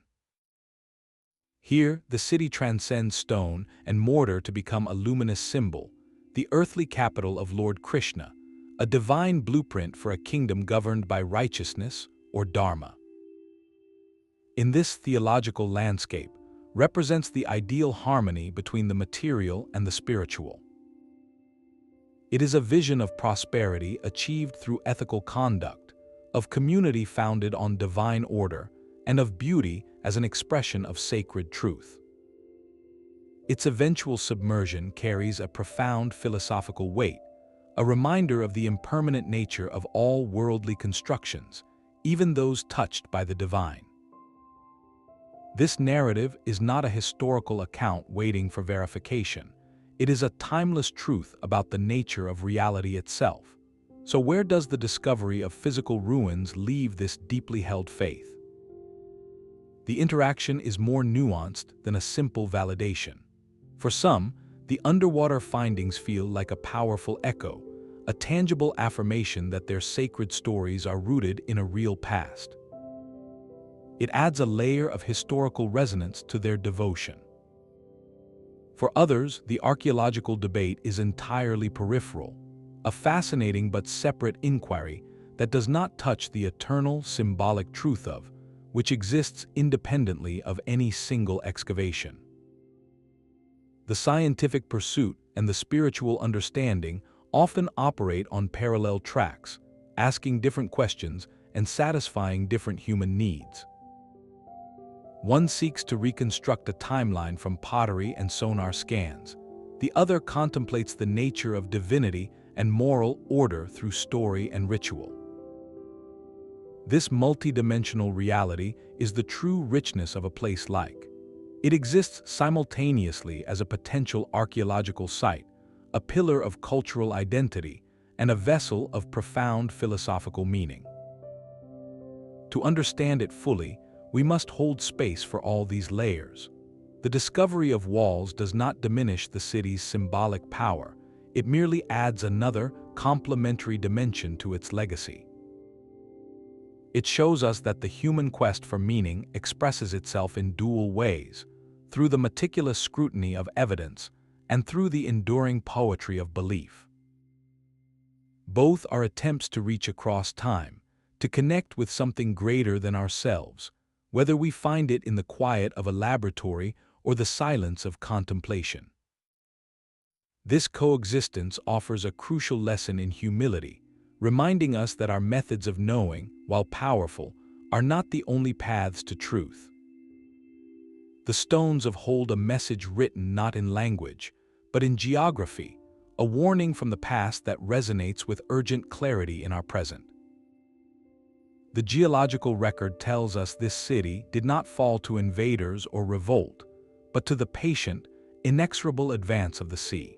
A: Here, the city transcends stone and mortar to become a luminous symbol, the earthly capital of Lord Krishna, a divine blueprint for a kingdom governed by righteousness or dharma. In this theological landscape, represents the ideal harmony between the material and the spiritual. It is a vision of prosperity achieved through ethical conduct, of community founded on divine order, and of beauty as an expression of sacred truth. Its eventual submersion carries a profound philosophical weight, a reminder of the impermanent nature of all worldly constructions, even those touched by the divine. This narrative is not a historical account waiting for verification. It is a timeless truth about the nature of reality itself. So where does the discovery of physical ruins leave this deeply held faith? The interaction is more nuanced than a simple validation. For some, the underwater findings feel like a powerful echo, a tangible affirmation that their sacred stories are rooted in a real past. It adds a layer of historical resonance to their devotion. For others, the archaeological debate is entirely peripheral, a fascinating but separate inquiry that does not touch the eternal symbolic truth of, which exists independently of any single excavation. The scientific pursuit and the spiritual understanding often operate on parallel tracks, asking different questions and satisfying different human needs. One seeks to reconstruct a timeline from pottery and sonar scans. The other contemplates the nature of divinity and moral order through story and ritual. This multidimensional reality is the true richness of a place like. It exists simultaneously as a potential archaeological site, a pillar of cultural identity, and a vessel of profound philosophical meaning. To understand it fully, we must hold space for all these layers. The discovery of walls does not diminish the city's symbolic power. It merely adds another, complementary dimension to its legacy. It shows us that the human quest for meaning expresses itself in dual ways, through the meticulous scrutiny of evidence and through the enduring poetry of belief. Both are attempts to reach across time, to connect with something greater than ourselves, whether we find it in the quiet of a laboratory or the silence of contemplation. This coexistence offers a crucial lesson in humility, reminding us that our methods of knowing, while powerful, are not the only paths to truth. The stones hold a message written not in language, but in geography, a warning from the past that resonates with urgent clarity in our present. The geological record tells us this city did not fall to invaders or revolt, but to the patient, inexorable advance of the sea.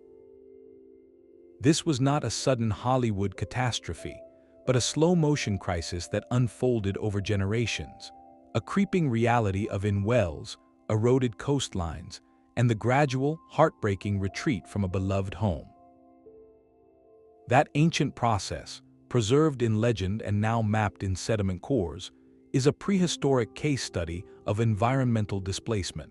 A: This was not a sudden Hollywood catastrophe, but a slow-motion crisis that unfolded over generations, a creeping reality of in-wells, eroded coastlines, and the gradual, heartbreaking retreat from a beloved home. That ancient process, preserved in legend and now mapped in sediment cores, is a prehistoric case study of environmental displacement.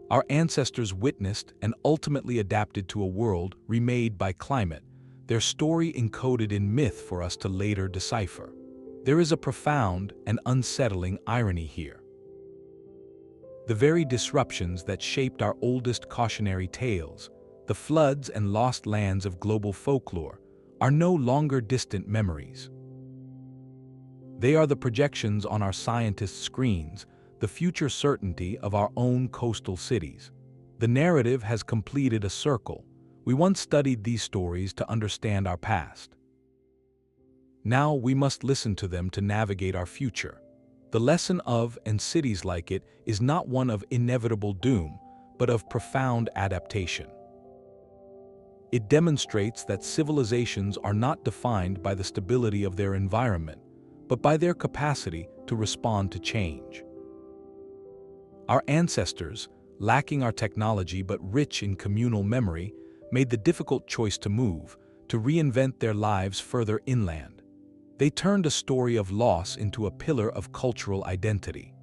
A: Our ancestors witnessed and ultimately adapted to a world remade by climate, their story encoded in myth for us to later decipher. There is a profound and unsettling irony here. The very disruptions that shaped our oldest cautionary tales, the floods and lost lands of global folklore, are no longer distant memories. They are the projections on our scientists' screens, the future certainty of our own coastal cities. The narrative has completed a circle. We once studied these stories to understand our past. Now we must listen to them to navigate our future. The lesson of, and cities like it, is not one of inevitable doom, but of profound adaptation. It demonstrates that civilizations are not defined by the stability of their environment, but by their capacity to respond to change. Our ancestors, lacking our technology but rich in communal memory, made the difficult choice to move, to reinvent their lives further inland. They turned a story of loss into a pillar of cultural identity.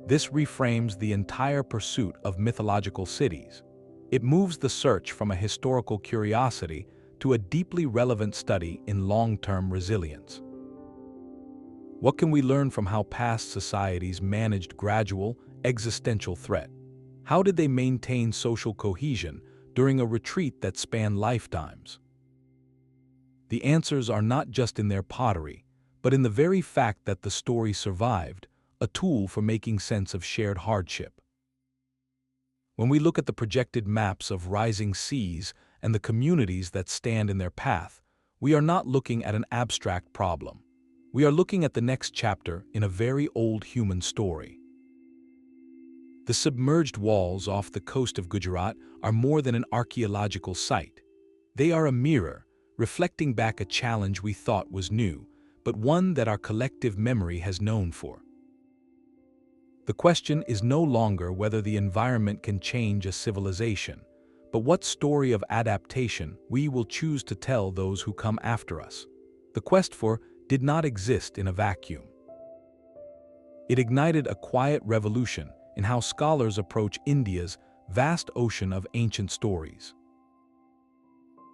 A: This reframes the entire pursuit of mythological cities. It moves the search from a historical curiosity to a deeply relevant study in long-term resilience. What can we learn from how past societies managed gradual, existential threat? How did they maintain social cohesion during a retreat that spanned lifetimes? The answers are not just in their pottery, but in the very fact that the story survived, a tool for making sense of shared hardship. When we look at the projected maps of rising seas and the communities that stand in their path, we are not looking at an abstract problem. We are looking at the next chapter in a very old human story. The submerged walls off the coast of Gujarat are more than an archaeological site. They are a mirror, reflecting back a challenge we thought was new, but one that our collective memory has known for. The question is no longer whether the environment can change a civilization, but what story of adaptation we will choose to tell those who come after us. The quest for did not exist in a vacuum. It ignited a quiet revolution in how scholars approach India's vast ocean of ancient stories.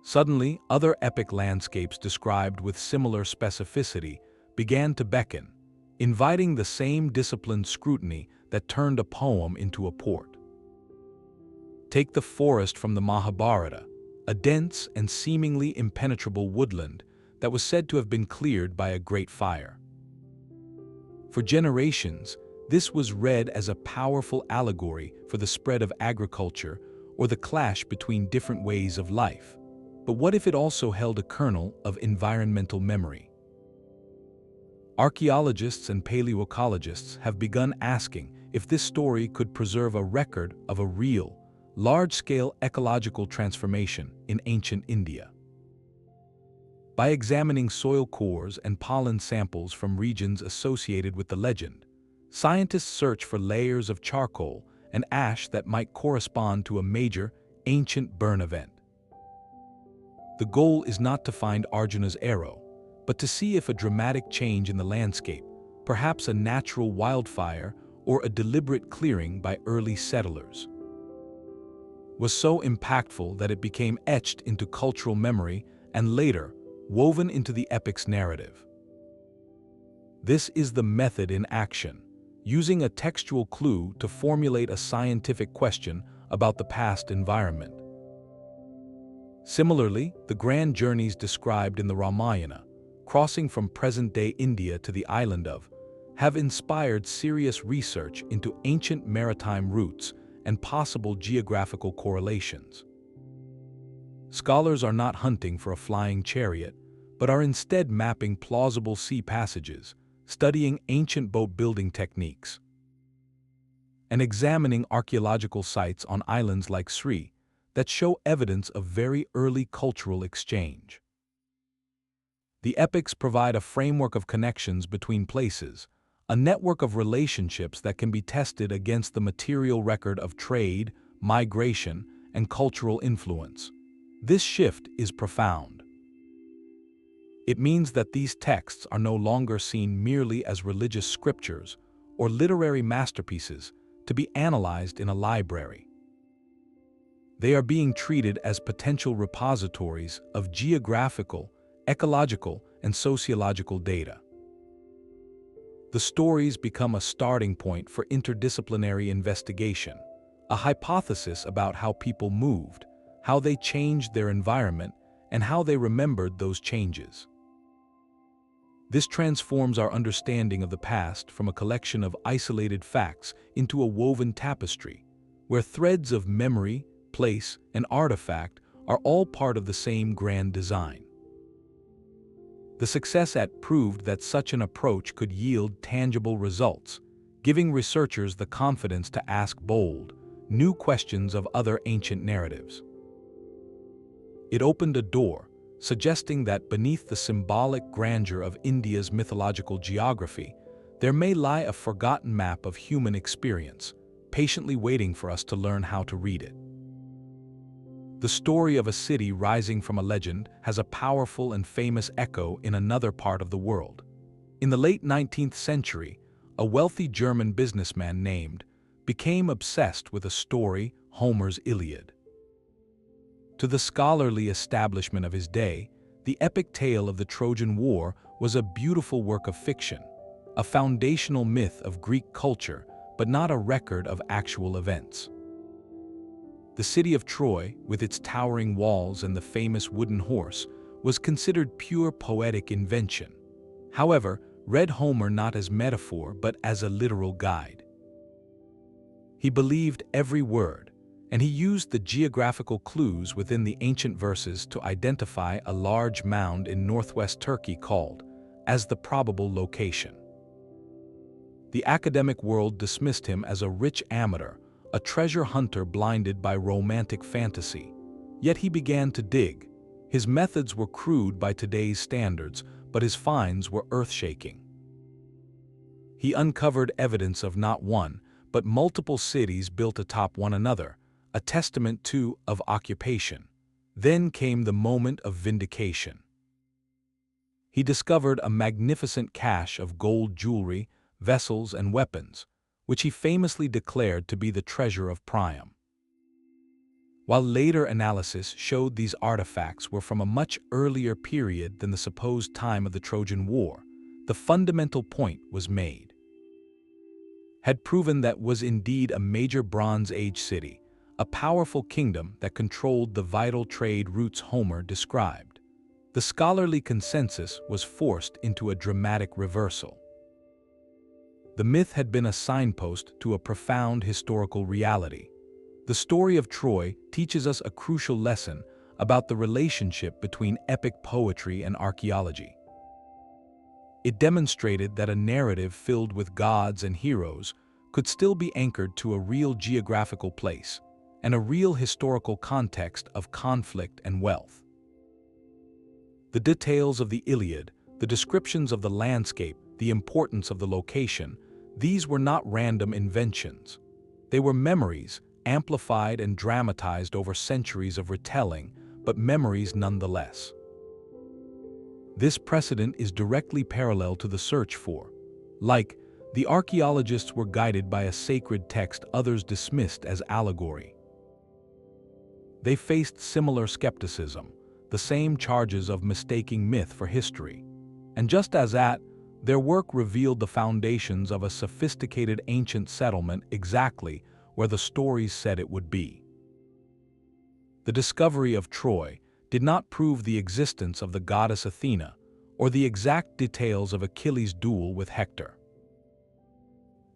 A: Suddenly, other epic landscapes described with similar specificity began to beckon, inviting the same disciplined scrutiny that turned a poem into a port. Take the forest from the Mahabharata, a dense and seemingly impenetrable woodland that was said to have been cleared by a great fire. For generations, this was read as a powerful allegory for the spread of agriculture or the clash between different ways of life. But what if it also held a kernel of environmental memory? Archaeologists and paleoecologists have begun asking if this story could preserve a record of a real, large-scale ecological transformation in ancient India. By examining soil cores and pollen samples from regions associated with the legend, scientists search for layers of charcoal and ash that might correspond to a major, ancient burn event. The goal is not to find Arjuna's arrow, but to see if a dramatic change in the landscape, perhaps a natural wildfire or a deliberate clearing by early settlers, was so impactful that it became etched into cultural memory and later woven into the epic's narrative. This is the method in action, using a textual clue to formulate a scientific question about the past environment. Similarly, the grand journeys described in the Ramayana, crossing from present-day India to the island of, have inspired serious research into ancient maritime routes and possible geographical correlations. Scholars are not hunting for a flying chariot, but are instead mapping plausible sea passages, studying ancient boat-building techniques, and examining archaeological sites on islands like Sri that show evidence of very early cultural exchange. The epics provide a framework of connections between places, a network of relationships that can be tested against the material record of trade, migration, and cultural influence. This shift is profound. It means that these texts are no longer seen merely as religious scriptures or literary masterpieces to be analyzed in a library. They are being treated as potential repositories of geographical, ecological, and sociological data. The stories become a starting point for interdisciplinary investigation, a hypothesis about how people moved, how they changed their environment, and how they remembered those changes. This transforms our understanding of the past from a collection of isolated facts into a woven tapestry, where threads of memory, place, and artifact are all part of the same grand design. The success proved that such an approach could yield tangible results, giving researchers the confidence to ask bold, new questions of other ancient narratives. It opened a door, suggesting that beneath the symbolic grandeur of India's mythological geography, there may lie a forgotten map of human experience, patiently waiting for us to learn how to read it. The story of a city rising from a legend has a powerful and famous echo in another part of the world. In the late 19th century, a wealthy German businessman became obsessed with a story, Homer's Iliad. To the scholarly establishment of his day, the epic tale of the Trojan War was a beautiful work of fiction, a foundational myth of Greek culture, but not a record of actual events. The city of Troy, with its towering walls and the famous wooden horse, was considered pure poetic invention. However, read Homer not as metaphor but as a literal guide. He believed every word, and he used the geographical clues within the ancient verses to identify a large mound in northwest Turkey called as the probable location. The academic world dismissed him as a rich amateur, a treasure hunter blinded by romantic fantasy. Yet he began to dig. His methods were crude by today's standards, but his finds were earth-shaking. He uncovered evidence of not one, but multiple cities built atop one another, a testament of occupation. Then came the moment of vindication. He discovered a magnificent cache of gold jewelry, vessels, and weapons, which he famously declared to be the treasure of Priam. While later analysis showed these artifacts were from a much earlier period than the supposed time of the Trojan War, the fundamental point was made. Had proven that was indeed a major Bronze Age city, a powerful kingdom that controlled the vital trade routes Homer described. The scholarly consensus was forced into a dramatic reversal. The myth had been a signpost to a profound historical reality. The story of Troy teaches us a crucial lesson about the relationship between epic poetry and archaeology. It demonstrated that a narrative filled with gods and heroes could still be anchored to a real geographical place and a real historical context of conflict and wealth. The details of the Iliad, the descriptions of the landscape, the importance of the location, these were not random inventions. They were memories, amplified and dramatized over centuries of retelling, but memories nonetheless. This precedent is directly parallel to the search for. Like, the archaeologists were guided by a sacred text others dismissed as allegory. They faced similar skepticism, the same charges of mistaking myth for history. And just as their work revealed the foundations of a sophisticated ancient settlement exactly where the stories said it would be. The discovery of Troy did not prove the existence of the goddess Athena or the exact details of Achilles' duel with Hector.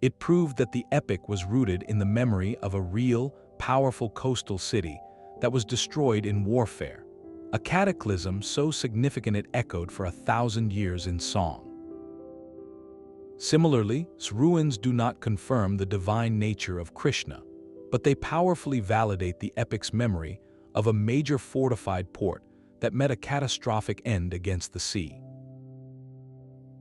A: It proved that the epic was rooted in the memory of a real, powerful coastal city that was destroyed in warfare, a cataclysm so significant it echoed for 1,000 years in song. Similarly, ruins do not confirm the divine nature of Krishna, but they powerfully validate the epic's memory of a major fortified port that met a catastrophic end against the sea.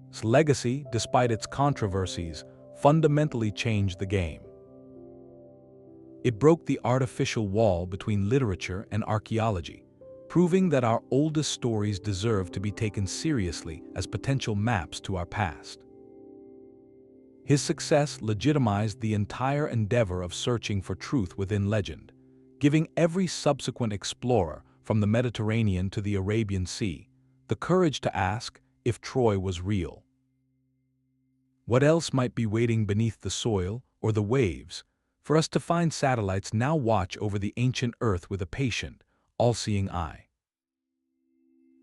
A: Its legacy, despite its controversies, fundamentally changed the game. It broke the artificial wall between literature and archaeology, proving that our oldest stories deserve to be taken seriously as potential maps to our past. His success legitimized the entire endeavor of searching for truth within legend, giving every subsequent explorer, from the Mediterranean to the Arabian Sea, the courage to ask if Troy was real. What else might be waiting beneath the soil or the waves for us to find? Satellites now watch over the ancient Earth with a patient, all-seeing eye.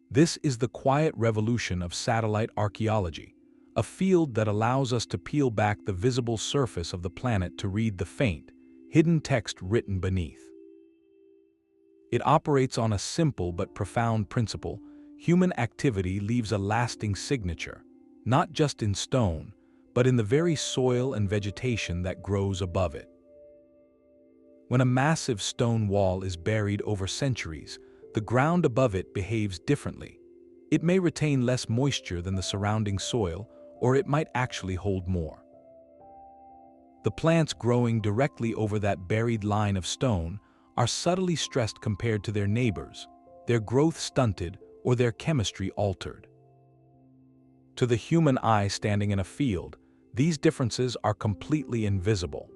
A: This is the quiet revolution of satellite archaeology, a field that allows us to peel back the visible surface of the planet to read the faint, hidden text written beneath. It operates on a simple but profound principle: human activity leaves a lasting signature, not just in stone, but in the very soil and vegetation that grows above it. When a massive stone wall is buried over centuries, the ground above it behaves differently. It may retain less moisture than the surrounding soil, or it might actually hold more. The plants growing directly over that buried line of stone are subtly stressed compared to their neighbors, their growth stunted or their chemistry altered. To the human eye standing in a field, these differences are completely invisible.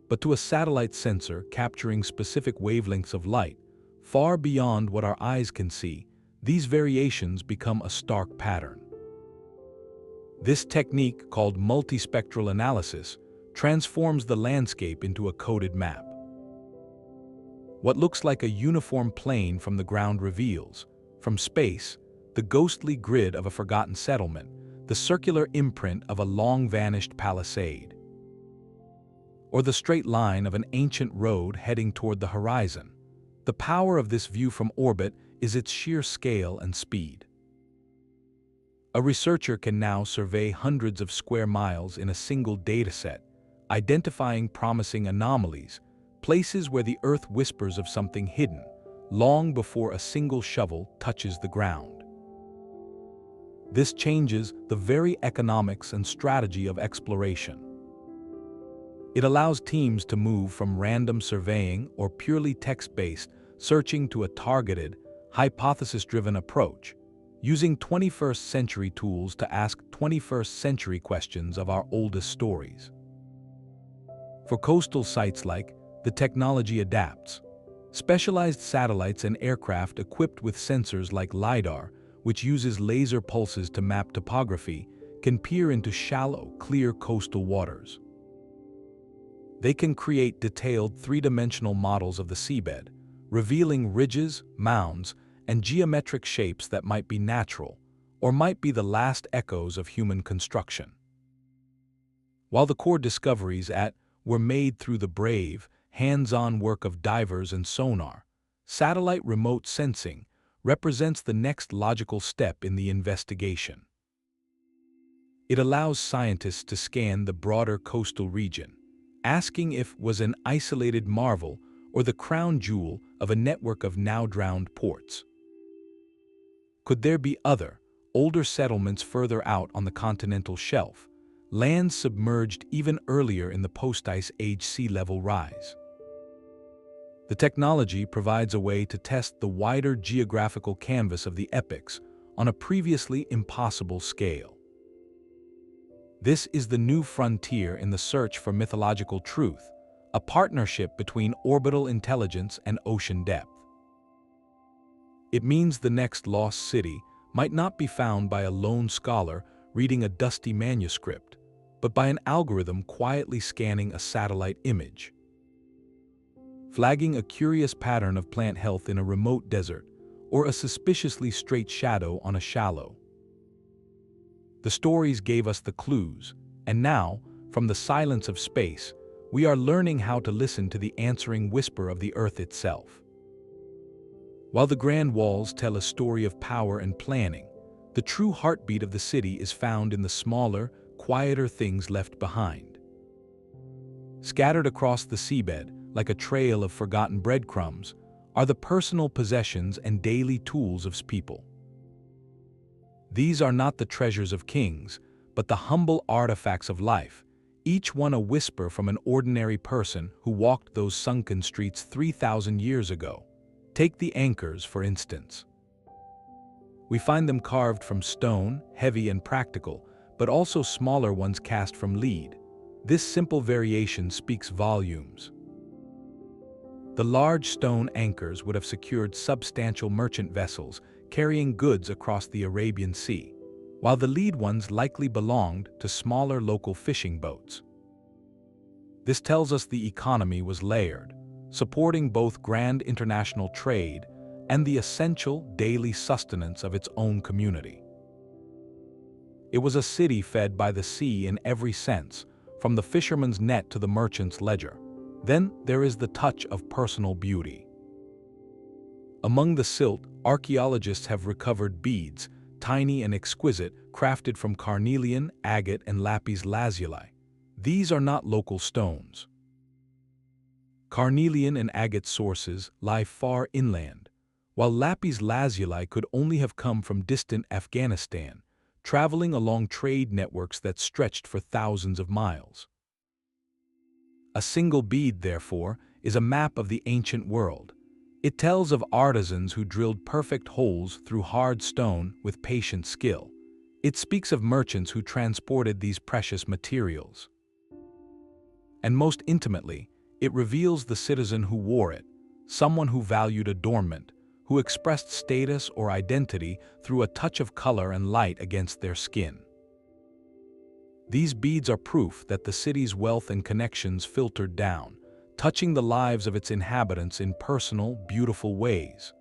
A: But to a satellite sensor capturing specific wavelengths of light, far beyond what our eyes can see, these variations become a stark pattern. This technique, called multispectral analysis, transforms the landscape into a coded map. What looks like a uniform plane from the ground reveals, from space, the ghostly grid of a forgotten settlement, the circular imprint of a long-vanished palisade, or the straight line of an ancient road heading toward the horizon. The power of this view from orbit is its sheer scale and speed. A researcher can now survey hundreds of square miles in a single dataset, identifying promising anomalies, places where the Earth whispers of something hidden, long before a single shovel touches the ground. This changes the very economics and strategy of exploration. It allows teams to move from random surveying or purely text-based searching to a targeted, hypothesis-driven approach, using 21st century tools to ask 21st century questions of our oldest stories. For coastal sites, the technology adapts. Specialized satellites and aircraft equipped with sensors like LiDAR, which uses laser pulses to map topography, can peer into shallow, clear coastal waters. They can create detailed three-dimensional models of the seabed, revealing ridges, mounds, and geometric shapes that might be natural, or might be the last echoes of human construction. While the core discoveries were made through the brave, hands-on work of divers and sonar, satellite remote sensing represents the next logical step in the investigation. It allows scientists to scan the broader coastal region, asking if it was an isolated marvel or the crown jewel of a network of now-drowned ports. Could there be other, older settlements further out on the continental shelf, lands submerged even earlier in the post-ice age sea level rise? The technology provides a way to test the wider geographical canvas of the epochs on a previously impossible scale. This is the new frontier in the search for mythological truth, a partnership between orbital intelligence and ocean depth. It means the next lost city might not be found by a lone scholar reading a dusty manuscript, but by an algorithm quietly scanning a satellite image, flagging a curious pattern of plant health in a remote desert, or a suspiciously straight shadow on a shallow. The stories gave us the clues, and now, from the silence of space, we are learning how to listen to the answering whisper of the Earth itself. While the grand walls tell a story of power and planning, the true heartbeat of the city is found in the smaller, quieter things left behind. Scattered across the seabed, like a trail of forgotten breadcrumbs, are the personal possessions and daily tools of people. These are not the treasures of kings, but the humble artifacts of life, each one a whisper from an ordinary person who walked those sunken streets 3,000 years ago. Take the anchors, for instance. We find them carved from stone, heavy and practical, but also smaller ones cast from lead. This simple variation speaks volumes. The large stone anchors would have secured substantial merchant vessels carrying goods across the Arabian Sea, while the lead ones likely belonged to smaller local fishing boats. This tells us the economy was layered, supporting both grand international trade and the essential daily sustenance of its own community. It was a city fed by the sea in every sense, from the fisherman's net to the merchant's ledger. Then there is the touch of personal beauty. Among the silt, archaeologists have recovered beads, tiny and exquisite, crafted from carnelian, agate, and lapis lazuli. These are not local stones. Carnelian and agate sources lie far inland, while lapis lazuli could only have come from distant Afghanistan, traveling along trade networks that stretched for thousands of miles. A single bead, therefore, is a map of the ancient world. It tells of artisans who drilled perfect holes through hard stone with patient skill. It speaks of merchants who transported these precious materials. And most intimately, it reveals the citizen who wore it, someone who valued adornment, who expressed status or identity through a touch of color and light against their skin. These beads are proof that the city's wealth and connections filtered down, touching the lives of its inhabitants in personal, beautiful ways.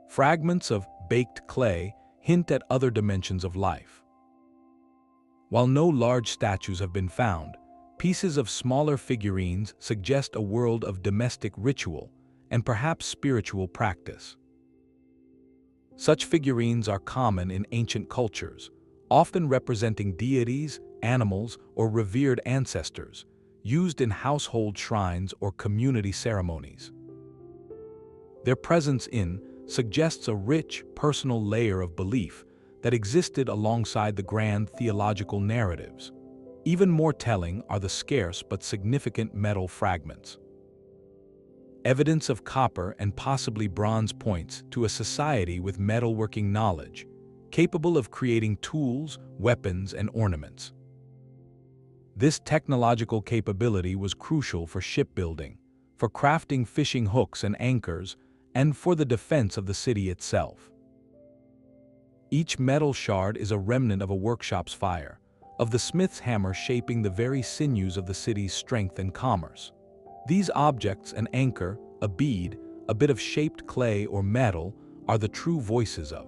A: Fragments of baked clay hint at other dimensions of life. While no large statues have been found, pieces of smaller figurines suggest a world of domestic ritual and perhaps spiritual practice. Such figurines are common in ancient cultures, often representing deities, animals, or revered ancestors, used in household shrines or community ceremonies. Their presence suggests a rich, personal layer of belief that existed alongside the grand theological narratives. Even more telling are the scarce but significant metal fragments. Evidence of copper and possibly bronze points to a society with metalworking knowledge, capable of creating tools, weapons, and ornaments. This technological capability was crucial for shipbuilding, for crafting fishing hooks and anchors, and for the defense of the city itself. Each metal shard is a remnant of a workshop's fire, of the smith's hammer shaping the very sinews of the city's strength and commerce. These objects, an anchor, a bead, a bit of shaped clay or metal, are the true voices of.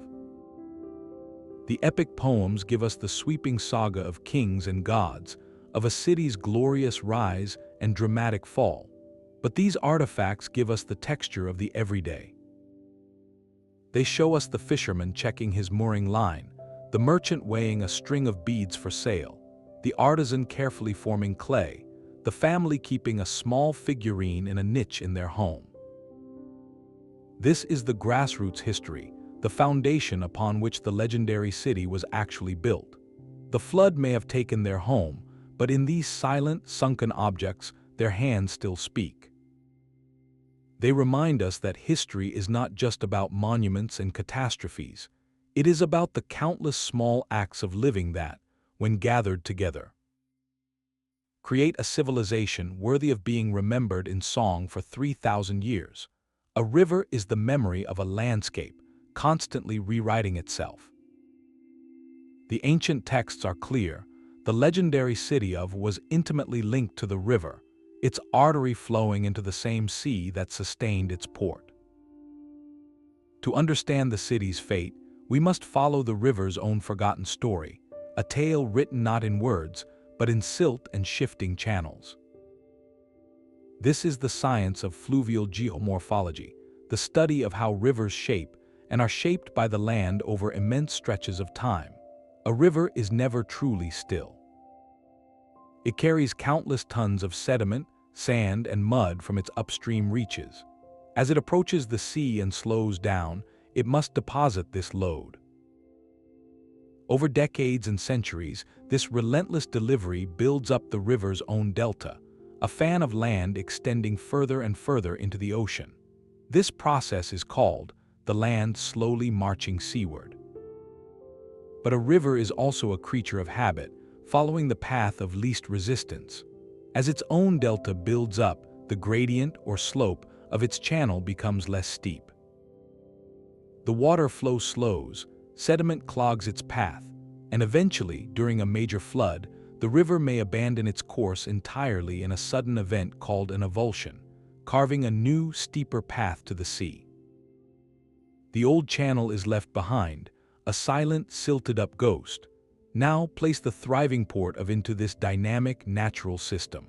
A: The epic poems give us the sweeping saga of kings and gods, of a city's glorious rise and dramatic fall. But these artifacts give us the texture of the everyday. They show us the fisherman checking his mooring line, the merchant weighing a string of beads for sale, the artisan carefully forming clay, the family keeping a small figurine in a niche in their home. This is the grassroots history, the foundation upon which the legendary city was actually built. The flood may have taken their home, but in these silent, sunken objects, their hands still speak. They remind us that history is not just about monuments and catastrophes. It is about the countless small acts of living that, when gathered together, create a civilization worthy of being remembered in song for 3,000 years. A river is the memory of a landscape, constantly rewriting itself. The ancient texts are clear. The legendary city of was intimately linked to the river, its artery flowing into the same sea that sustained its port. To understand the city's fate, we must follow the river's own forgotten story, a tale written not in words, but in silt and shifting channels. This is the science of fluvial geomorphology, the study of how rivers shape and are shaped by the land over immense stretches of time. A river is never truly still. It carries countless tons of sediment, sand, and mud from its upstream reaches. As it approaches the sea and slows down, it must deposit this load. Over decades and centuries, this relentless delivery builds up the river's own delta, a fan of land extending further and further into the ocean. This process is called the land slowly marching seaward. But a river is also a creature of habit, following the path of least resistance. As its own delta builds up, the gradient or slope of its channel becomes less steep. The water flow slows, sediment clogs its path, and eventually, during a major flood, the river may abandon its course entirely in a sudden event called an avulsion, carving a new, steeper path to the sea. The old channel is left behind, a silent, silted-up ghost. Now place the thriving port into this dynamic, natural system.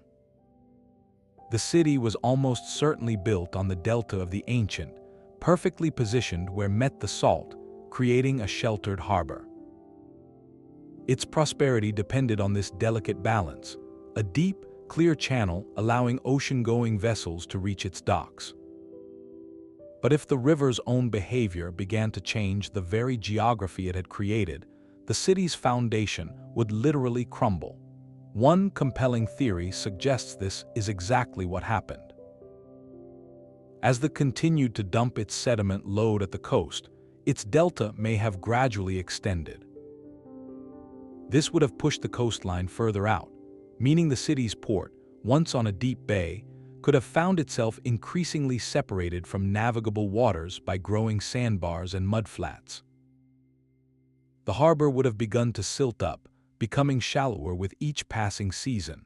A: The city was almost certainly built on the delta of the ancient, perfectly positioned where met the salt, creating a sheltered harbor. Its prosperity depended on this delicate balance, a deep, clear channel allowing ocean-going vessels to reach its docks. But if the river's own behavior began to change the very geography it had created, the city's foundation would literally crumble. One compelling theory suggests this is exactly what happened. As the continued to dump its sediment load at the coast, its delta may have gradually extended. This would have pushed the coastline further out, meaning the city's port, once on a deep bay, could have found itself increasingly separated from navigable waters by growing sandbars and mudflats. The harbor would have begun to silt up, becoming shallower with each passing season.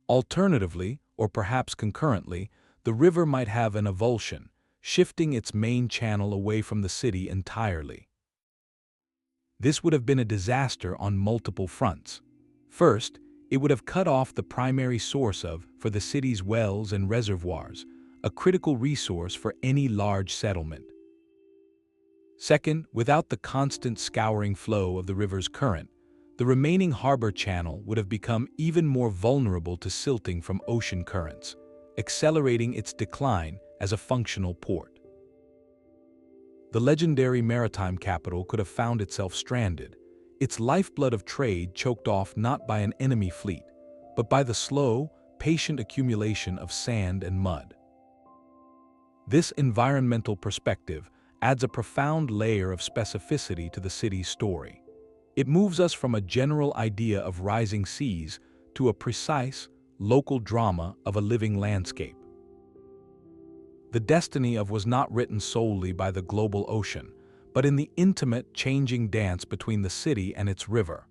A: Alternatively, or perhaps concurrently, the river might have an avulsion, shifting its main channel away from the city entirely. This would have been a disaster on multiple fronts. First, it would have cut off the primary source for the city's wells and reservoirs, a critical resource for any large settlement. Second, without the constant scouring flow of the river's current, the remaining harbor channel would have become even more vulnerable to silting from ocean currents, accelerating its decline as a functional port. The legendary maritime capital could have found itself stranded, its lifeblood of trade choked off not by an enemy fleet, but by the slow, patient accumulation of sand and mud. This environmental perspective adds a profound layer of specificity to the city's story. It moves us from a general idea of rising seas to a precise, local drama of a living landscape. The destiny of was not written solely by the global ocean, but in the intimate, changing dance between the city and its river,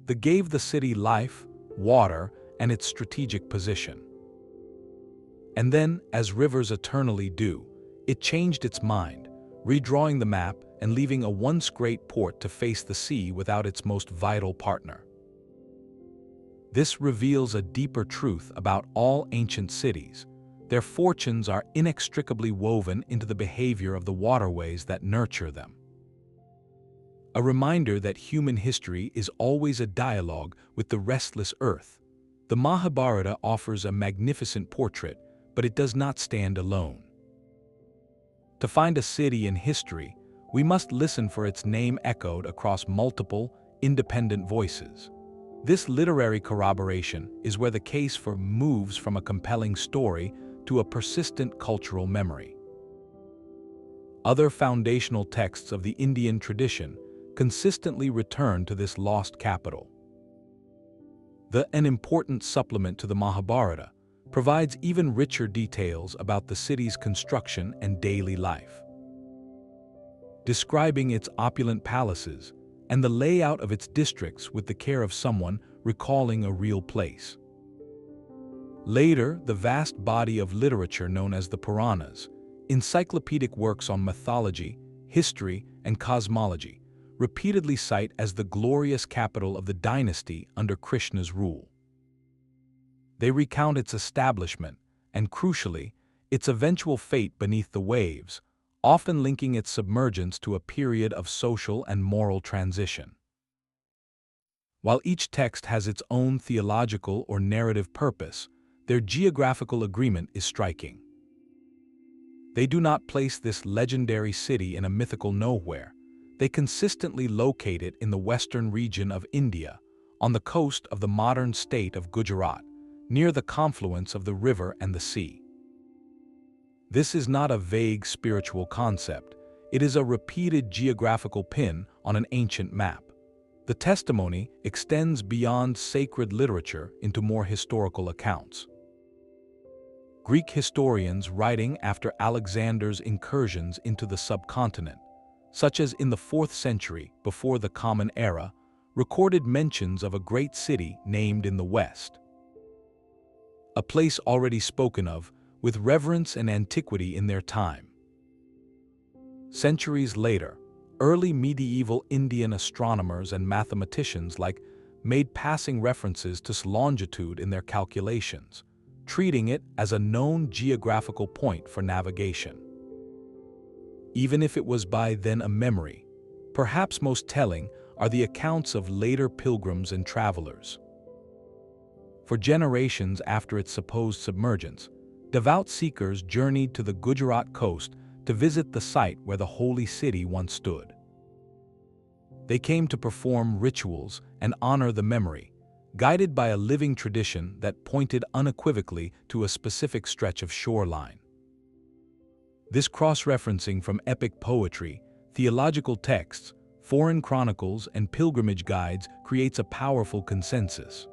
A: that gave the city life, water, and its strategic position. And then, as rivers eternally do, it changed its mind, redrawing the map and leaving a once great port to face the sea without its most vital partner. This reveals a deeper truth about all ancient cities. Their fortunes are inextricably woven into the behavior of the waterways that nurture them. A reminder that human history is always a dialogue with the restless earth. The Mahabharata offers a magnificent portrait, but it does not stand alone. To find a city in history, we must listen for its name echoed across multiple, independent voices. This literary corroboration is where the case for moves from a compelling story to a persistent cultural memory. Other foundational texts of the Indian tradition consistently return to this lost capital. An important supplement to the Mahabharata provides even richer details about the city's construction and daily life. Describing its opulent palaces and the layout of its districts with the care of someone recalling a real place. Later, the vast body of literature known as the Puranas, encyclopedic works on mythology, history, and cosmology, repeatedly cite as the glorious capital of the dynasty under Krishna's rule. They recount its establishment and, crucially, its eventual fate beneath the waves, often linking its submergence to a period of social and moral transition. While each text has its own theological or narrative purpose, their geographical agreement is striking. They do not place this legendary city in a mythical nowhere. They consistently locate it in the western region of India, on the coast of the modern state of Gujarat, near the confluence of the river and the sea. This is not a vague spiritual concept. It is a repeated geographical pin on an ancient map. The testimony extends beyond sacred literature into more historical accounts. Greek historians writing after Alexander's incursions into the subcontinent, such as in the 4th century before the Common Era, recorded mentions of a great city named in the west. A place already spoken of, with reverence and antiquity in their time. Centuries later, early medieval Indian astronomers and mathematicians made passing references to longitude in their calculations, treating it as a known geographical point for navigation. Even if it was by then a memory, perhaps most telling are the accounts of later pilgrims and travelers. For generations after its supposed submergence, devout seekers journeyed to the Gujarat coast to visit the site where the holy city once stood. They came to perform rituals and honor the memory, guided by a living tradition that pointed unequivocally to a specific stretch of shoreline. This cross-referencing from epic poetry, theological texts, foreign chronicles, and pilgrimage guides creates a powerful consensus.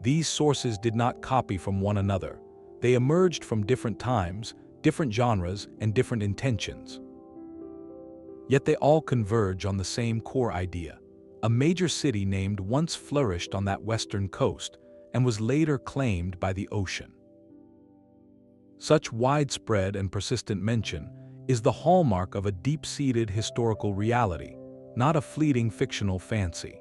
A: These sources did not copy from one another. They emerged from different times, different genres, and different intentions. Yet they all converge on the same core idea. A major city named once flourished on that western coast and was later claimed by the ocean. Such widespread and persistent mention is the hallmark of a deep-seated historical reality, not a fleeting fictional fancy.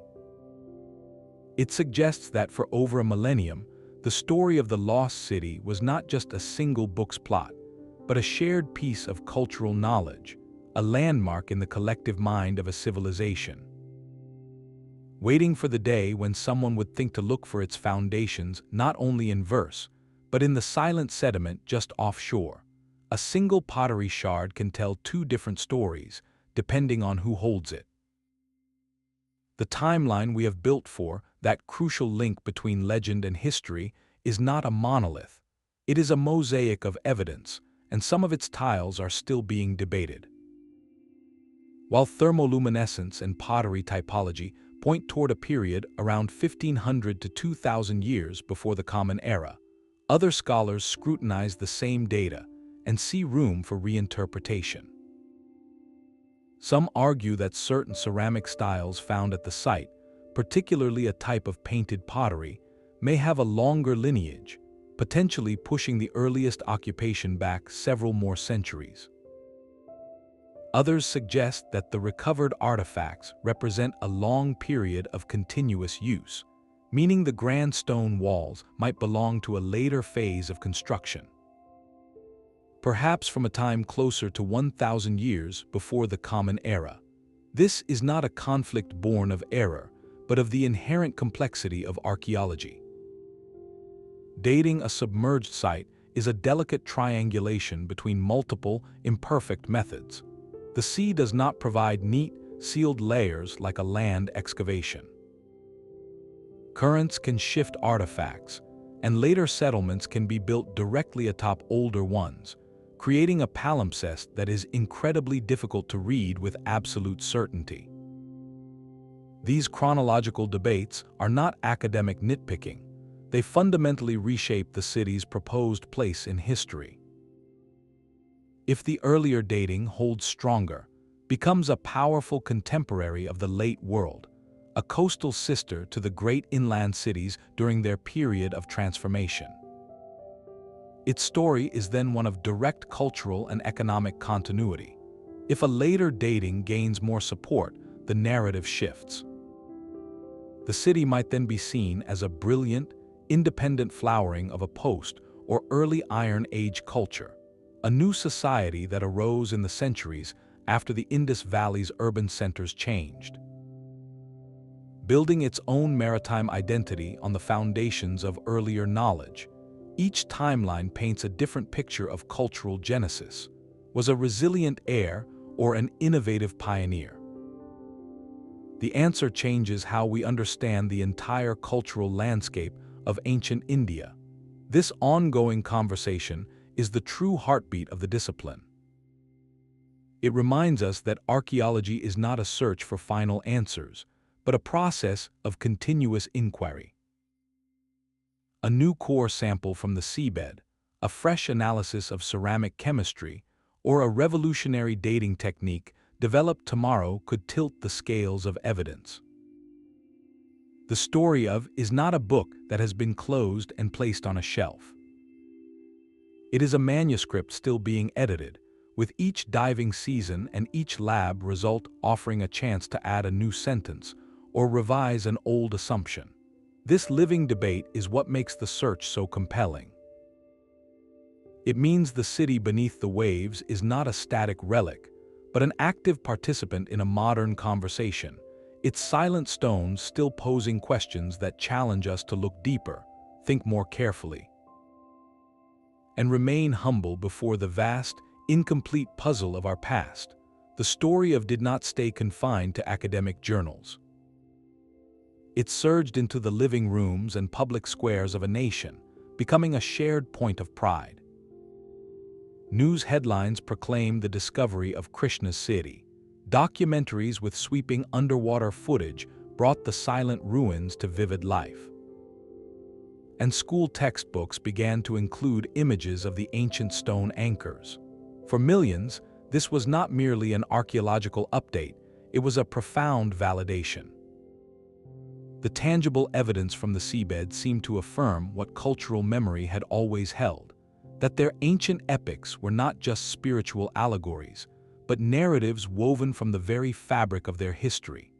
A: It suggests that for over a millennium, the story of the lost city was not just a single book's plot, but a shared piece of cultural knowledge, a landmark in the collective mind of a civilization. Waiting for the day when someone would think to look for its foundations not only in verse, but in the silent sediment just offshore. A single pottery shard can tell two different stories, depending on who holds it. The timeline we have built for, that crucial link between legend and history, is not a monolith. It is a mosaic of evidence, and some of its tiles are still being debated. While thermoluminescence and pottery typology point toward a period around 1500 to 2000 years before the Common Era, other scholars scrutinize the same data and see room for reinterpretation. Some argue that certain ceramic styles found at the site, particularly a type of painted pottery, may have a longer lineage, potentially pushing the earliest occupation back several more centuries. Others suggest that the recovered artifacts represent a long period of continuous use, meaning the grand stone walls might belong to a later phase of construction. Perhaps from a time closer to 1,000 years before the Common Era. This is not a conflict born of error, but of the inherent complexity of archaeology. Dating a submerged site is a delicate triangulation between multiple, imperfect methods. The sea does not provide neat, sealed layers like a land excavation. Currents can shift artifacts, and later settlements can be built directly atop older ones, creating a palimpsest that is incredibly difficult to read with absolute certainty. These chronological debates are not academic nitpicking. They fundamentally reshape the city's proposed place in history. If the earlier dating holds stronger, becomes a powerful contemporary of the late world, a coastal sister to the great inland cities during their period of transformation. Its story is then one of direct cultural and economic continuity. If a later dating gains more support, the narrative shifts. The city might then be seen as a brilliant, independent flowering of a post- or early Iron Age culture, a new society that arose in the centuries after the Indus Valley's urban centers changed. Building its own maritime identity on the foundations of earlier knowledge, each timeline paints a different picture of cultural genesis. Was a resilient heir or an innovative pioneer? The answer changes how we understand the entire cultural landscape of ancient India. This ongoing conversation is the true heartbeat of the discipline. It reminds us that archaeology is not a search for final answers, but a process of continuous inquiry. A new core sample from the seabed, a fresh analysis of ceramic chemistry, or a revolutionary dating technique developed tomorrow could tilt the scales of evidence. The story of is not a book that has been closed and placed on a shelf. It is a manuscript still being edited, with each diving season and each lab result offering a chance to add a new sentence or revise an old assumption. This living debate is what makes the search so compelling. It means the city beneath the waves is not a static relic, but an active participant in a modern conversation, its silent stones still posing questions that challenge us to look deeper, think more carefully, and remain humble before the vast, incomplete puzzle of our past. The story of did not stay confined to academic journals. It surged into the living rooms and public squares of a nation, becoming a shared point of pride. News headlines proclaimed the discovery of Krishna's city. Documentaries with sweeping underwater footage brought the silent ruins to vivid life. And school textbooks began to include images of the ancient stone anchors. For millions, this was not merely an archaeological update, it was a profound validation. The tangible evidence from the seabed seemed to affirm what cultural memory had always held, that their ancient epics were not just spiritual allegories, but narratives woven from the very fabric of their history.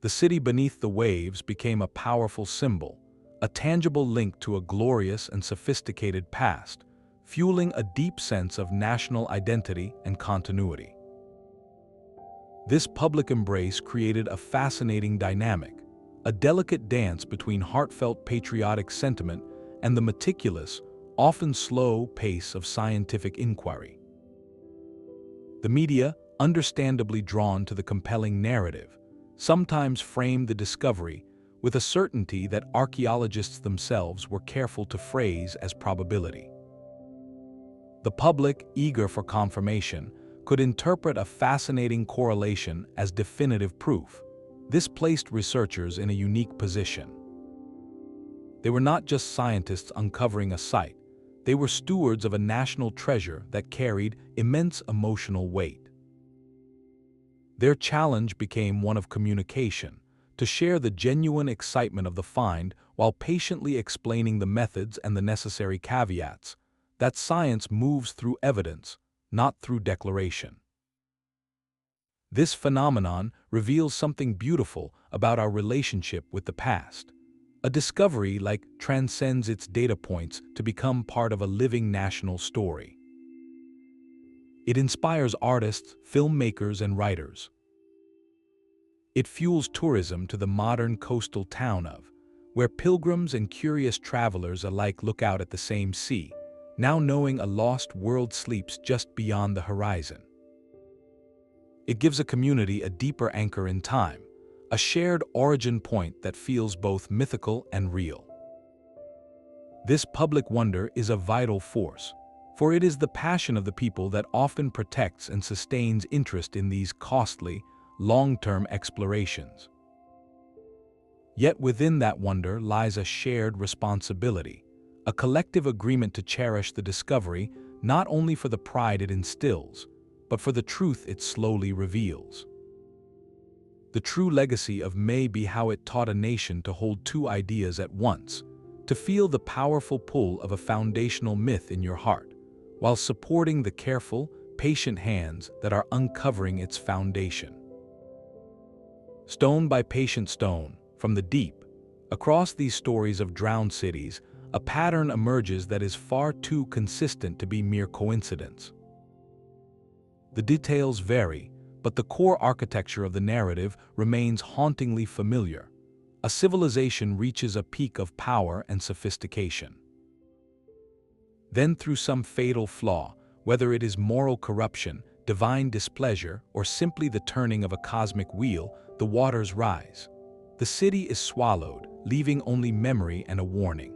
A: The city beneath the waves became a powerful symbol, a tangible link to a glorious and sophisticated past, fueling a deep sense of national identity and continuity. This public embrace created a fascinating dynamic, a delicate dance between heartfelt patriotic sentiment and the meticulous, often slow pace of scientific inquiry. The media, understandably drawn to the compelling narrative, sometimes framed the discovery with a certainty that archaeologists themselves were careful to phrase as probability. The public, eager for confirmation, could interpret a fascinating correlation as definitive proof. This placed researchers in a unique position. They were not just scientists uncovering a site, they were stewards of a national treasure that carried immense emotional weight. Their challenge became one of communication, to share the genuine excitement of the find while patiently explaining the methods and the necessary caveats, that science moves through evidence, not through declaration. This phenomenon reveals something beautiful about our relationship with the past. A discovery like transcends its data points to become part of a living national story. It inspires artists, filmmakers, and writers. It fuels tourism to the modern coastal town of, where pilgrims and curious travelers alike look out at the same sea, now knowing a lost world sleeps just beyond the horizon. It gives a community a deeper anchor in time, a shared origin point that feels both mythical and real. This public wonder is a vital force, for it is the passion of the people that often protects and sustains interest in these costly, long-term explorations. Yet within that wonder lies a shared responsibility, a collective agreement to cherish the discovery not only for the pride it instills, but for the truth it slowly reveals. The true legacy of may be how it taught a nation to hold two ideas at once, to feel the powerful pull of a foundational myth in your heart, while supporting the careful, patient hands that are uncovering its foundation. Stone by patient stone, from the deep, across these stories of drowned cities, a pattern emerges that is far too consistent to be mere coincidence. The details vary, but the core architecture of the narrative remains hauntingly familiar. A civilization reaches a peak of power and sophistication. Then through some fatal flaw, whether it is moral corruption, divine displeasure, or simply the turning of a cosmic wheel, the waters rise. The city is swallowed, leaving only memory and a warning.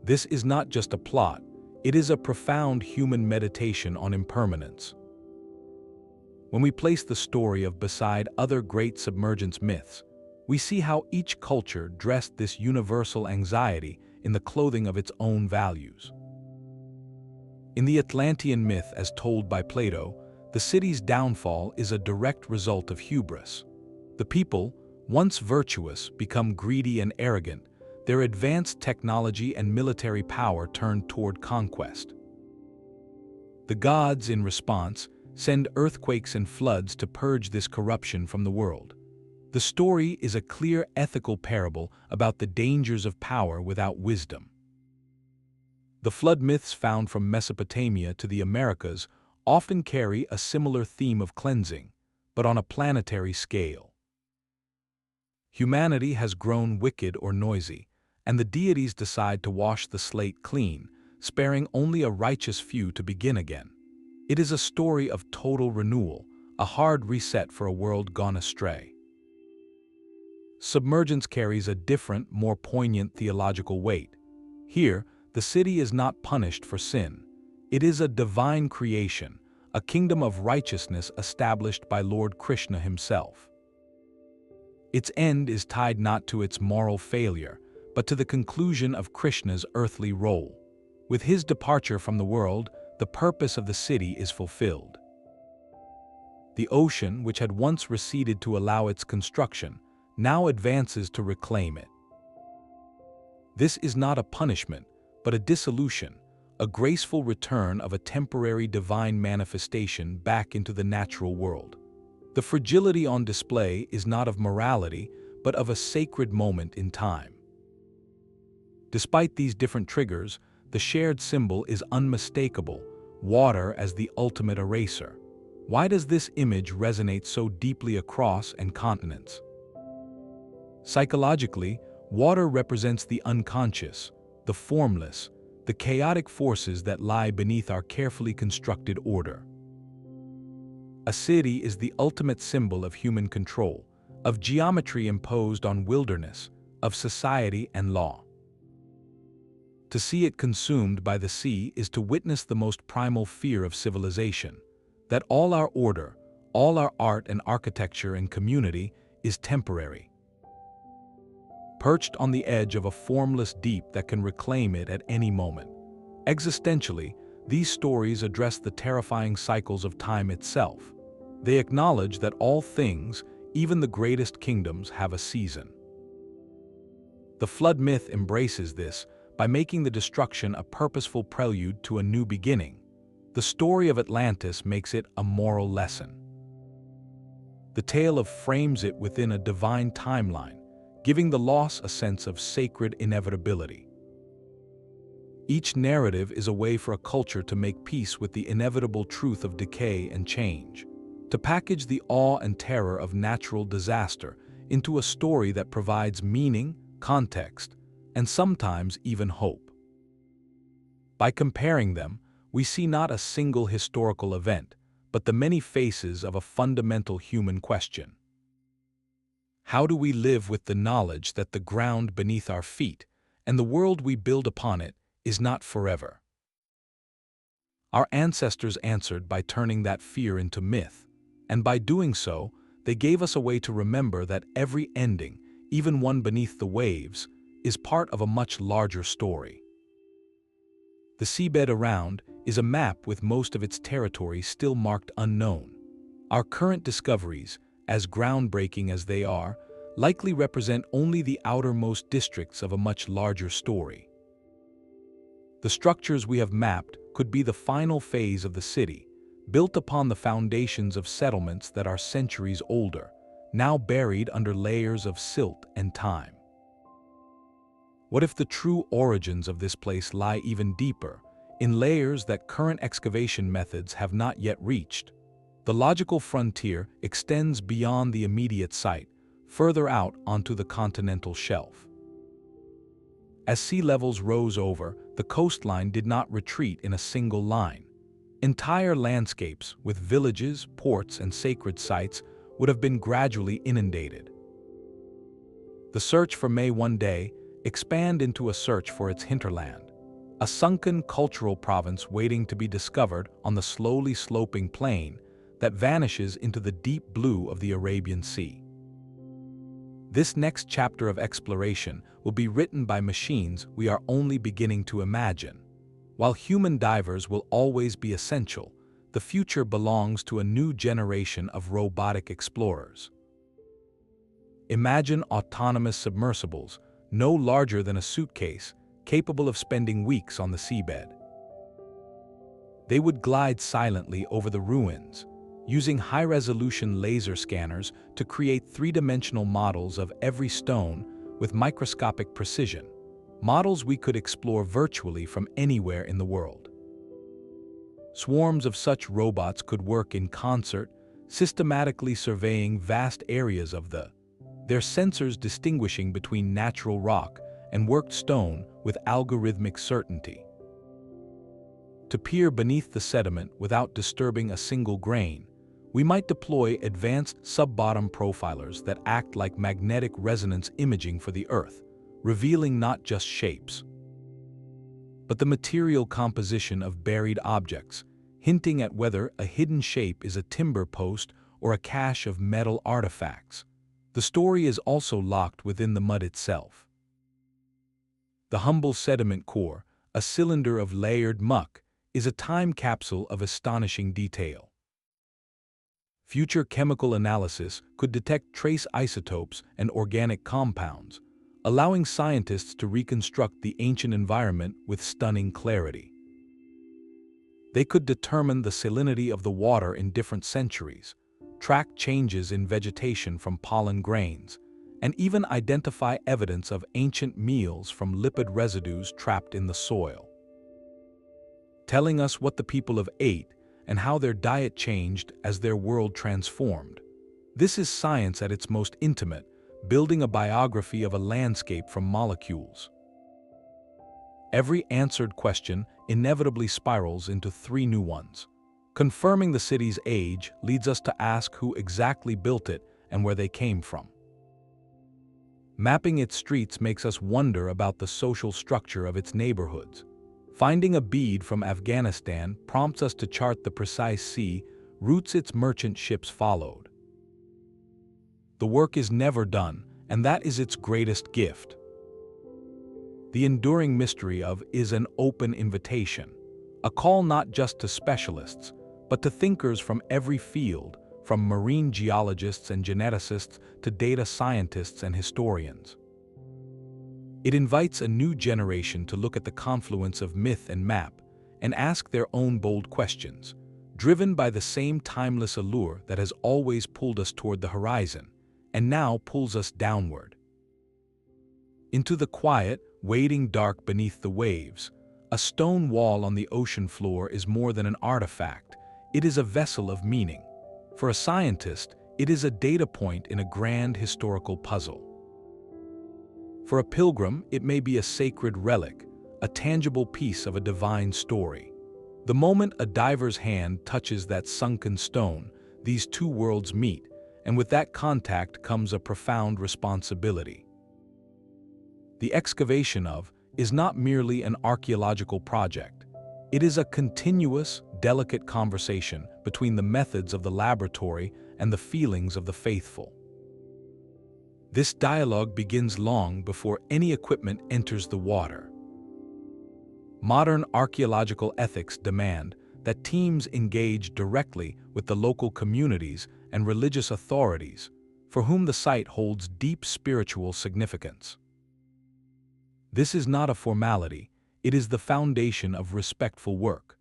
A: This is not just a plot, it is a profound human meditation on impermanence. When we place the story of beside other great submergence myths, we see how each culture dressed this universal anxiety in the clothing of its own values. In the Atlantean myth as told by Plato, the city's downfall is a direct result of hubris. The people, once virtuous, become greedy and arrogant, their advanced technology and military power turn toward conquest. The gods, in response, send earthquakes and floods to purge this corruption from the world. The story is a clear ethical parable about the dangers of power without wisdom. The flood myths found from Mesopotamia to the Americas often carry a similar theme of cleansing, but on a planetary scale. Humanity has grown wicked or noisy, and the deities decide to wash the slate clean, sparing only a righteous few to begin again. It is a story of total renewal, a hard reset for a world gone astray. Submergence carries a different, more poignant theological weight. Here, the city is not punished for sin. It is a divine creation, a kingdom of righteousness established by Lord Krishna himself. Its end is tied not to its moral failure, but to the conclusion of Krishna's earthly role. With his departure from the world, the purpose of the city is fulfilled. The ocean, which had once receded to allow its construction, now advances to reclaim it. This is not a punishment, but a dissolution, a graceful return of a temporary divine manifestation back into the natural world. The fragility on display is not of morality, but of a sacred moment in time. Despite these different triggers, the shared symbol is unmistakable: water as the ultimate eraser. Why does this image resonate so deeply across continents? Psychologically, water represents the unconscious, the formless, the chaotic forces that lie beneath our carefully constructed order. A city is the ultimate symbol of human control, of geometry imposed on wilderness, of society and law. To see it consumed by the sea is to witness the most primal fear of civilization, that all our order, all our art and architecture and community is temporary. Perched on the edge of a formless deep that can reclaim it at any moment. Existentially, these stories address the terrifying cycles of time itself. They acknowledge that all things, even the greatest kingdoms, have a season. The flood myth embraces this by making the destruction a purposeful prelude to a new beginning. The story of Atlantis makes it a moral lesson. The tale frames it within a divine timeline, giving the loss a sense of sacred inevitability. Each narrative is a way for a culture to make peace with the inevitable truth of decay and change, to package the awe and terror of natural disaster into a story that provides meaning, context, and sometimes even hope. By comparing them, we see not a single historical event, but the many faces of a fundamental human question. How do we live with the knowledge that the ground beneath our feet and the world we build upon it is not forever? Our ancestors answered by turning that fear into myth, and by doing so, they gave us a way to remember that every ending, even one beneath the waves, is part of a much larger story. The seabed around is a map with most of its territory still marked unknown. Our current discoveries, as groundbreaking as they are, likely represent only the outermost districts of a much larger story. The structures we have mapped could be the final phase of the city, built upon the foundations of settlements that are centuries older, now buried under layers of silt and time. What if the true origins of this place lie even deeper, in layers that current excavation methods have not yet reached? The logical frontier extends beyond the immediate site, further out onto the continental shelf. As sea levels rose over, the coastline did not retreat in a single line. Entire landscapes, with villages, ports, and sacred sites, would have been gradually inundated. The search for may one day expand into a search for its hinterland, a sunken cultural province waiting to be discovered on the slowly sloping plain that vanishes into the deep blue of the Arabian Sea. This next chapter of exploration will be written by machines we are only beginning to imagine. While human divers will always be essential, the future belongs to a new generation of robotic explorers. Imagine autonomous submersibles, no larger than a suitcase, capable of spending weeks on the seabed. They would glide silently over the ruins, using high-resolution laser scanners to create three-dimensional models of every stone with microscopic precision, models we could explore virtually from anywhere in the world. Swarms of such robots could work in concert, systematically surveying vast areas of their sensors distinguishing between natural rock and worked stone with algorithmic certainty. To peer beneath the sediment without disturbing a single grain, we might deploy advanced sub-bottom profilers that act like magnetic resonance imaging for the Earth, revealing not just shapes, but the material composition of buried objects, hinting at whether a hidden shape is a timber post or a cache of metal artifacts. The story is also locked within the mud itself. The humble sediment core, a cylinder of layered muck, is a time capsule of astonishing detail. Future chemical analysis could detect trace isotopes and organic compounds, allowing scientists to reconstruct the ancient environment with stunning clarity. They could determine the salinity of the water in different centuries, track changes in vegetation from pollen grains, and even identify evidence of ancient meals from lipid residues trapped in the soil, telling us what the people have ate and how their diet changed as their world transformed. This is science at its most intimate, building a biography of a landscape from molecules. Every answered question inevitably spirals into three new ones. Confirming the city's age leads us to ask who exactly built it and where they came from. Mapping its streets makes us wonder about the social structure of its neighborhoods. Finding a bead from Afghanistan prompts us to chart the precise sea routes its merchant ships followed. The work is never done, and that is its greatest gift. The enduring mystery of is an open invitation, a call not just to specialists, but to thinkers from every field, from marine geologists and geneticists to data scientists and historians. It invites a new generation to look at the confluence of myth and map and ask their own bold questions, driven by the same timeless allure that has always pulled us toward the horizon and now pulls us downward. Into the quiet, waiting dark beneath the waves, a stone wall on the ocean floor is more than an artifact, it is a vessel of meaning. For a scientist, it is a data point in a grand historical puzzle. For a pilgrim, it may be a sacred relic, a tangible piece of a divine story. The moment a diver's hand touches that sunken stone, these two worlds meet, and with that contact comes a profound responsibility. The excavation of is not merely an archaeological project. It is a continuous, delicate conversation between the methods of the laboratory and the feelings of the faithful. This dialogue begins long before any equipment enters the water. Modern archaeological ethics demand that teams engage directly with the local communities and religious authorities, for whom the site holds deep spiritual significance. This is not a formality, it is the foundation of respectful work.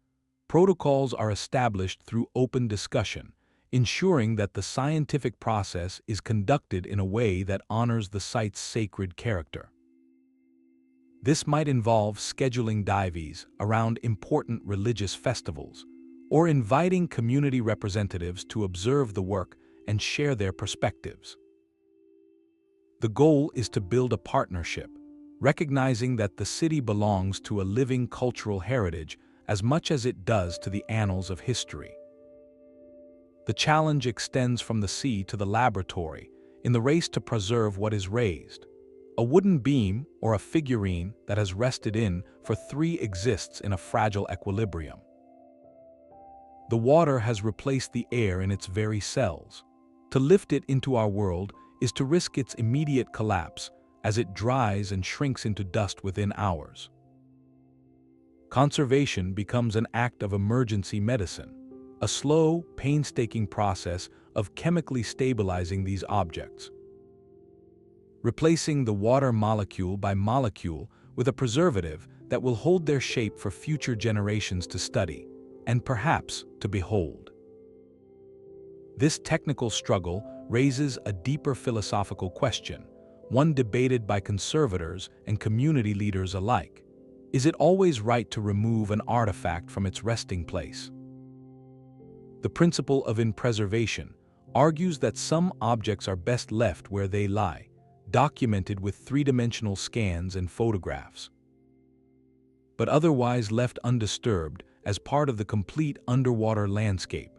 A: Protocols are established through open discussion, ensuring that the scientific process is conducted in a way that honors the site's sacred character. This might involve scheduling dives around important religious festivals, or inviting community representatives to observe the work and share their perspectives. The goal is to build a partnership, recognizing that the city belongs to a living cultural heritage as much as it does to the annals of history. The challenge extends from the sea to the laboratory in the race to preserve what is raised. A wooden beam or a figurine that has rested in for 3 exists in a fragile equilibrium. The water has replaced the air in its very cells. To lift it into our world is to risk its immediate collapse as it dries and shrinks into dust within hours. Conservation becomes an act of emergency medicine, a slow, painstaking process of chemically stabilizing these objects. replacing the water molecule by molecule with a preservative that will hold their shape for future generations to study, and perhaps to behold. This technical struggle raises a deeper philosophical question, one debated by conservators and community leaders alike. Is it always right to remove an artifact from its resting place? The principle of preservation argues that some objects are best left where they lie, documented with three-dimensional scans and photographs, but otherwise left undisturbed as part of the complete underwater landscape.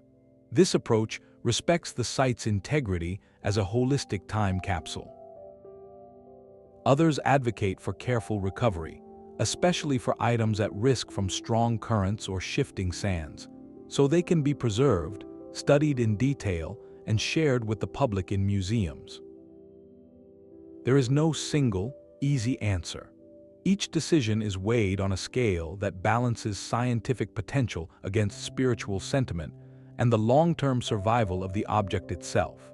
A: This approach respects the site's integrity as a holistic time capsule. Others advocate for careful recovery, especially for items at risk from strong currents or shifting sands, so they can be preserved, studied in detail, and shared with the public in museums. There is no single, easy answer. Each decision is weighed on a scale that balances scientific potential against spiritual sentiment and the long-term survival of the object itself.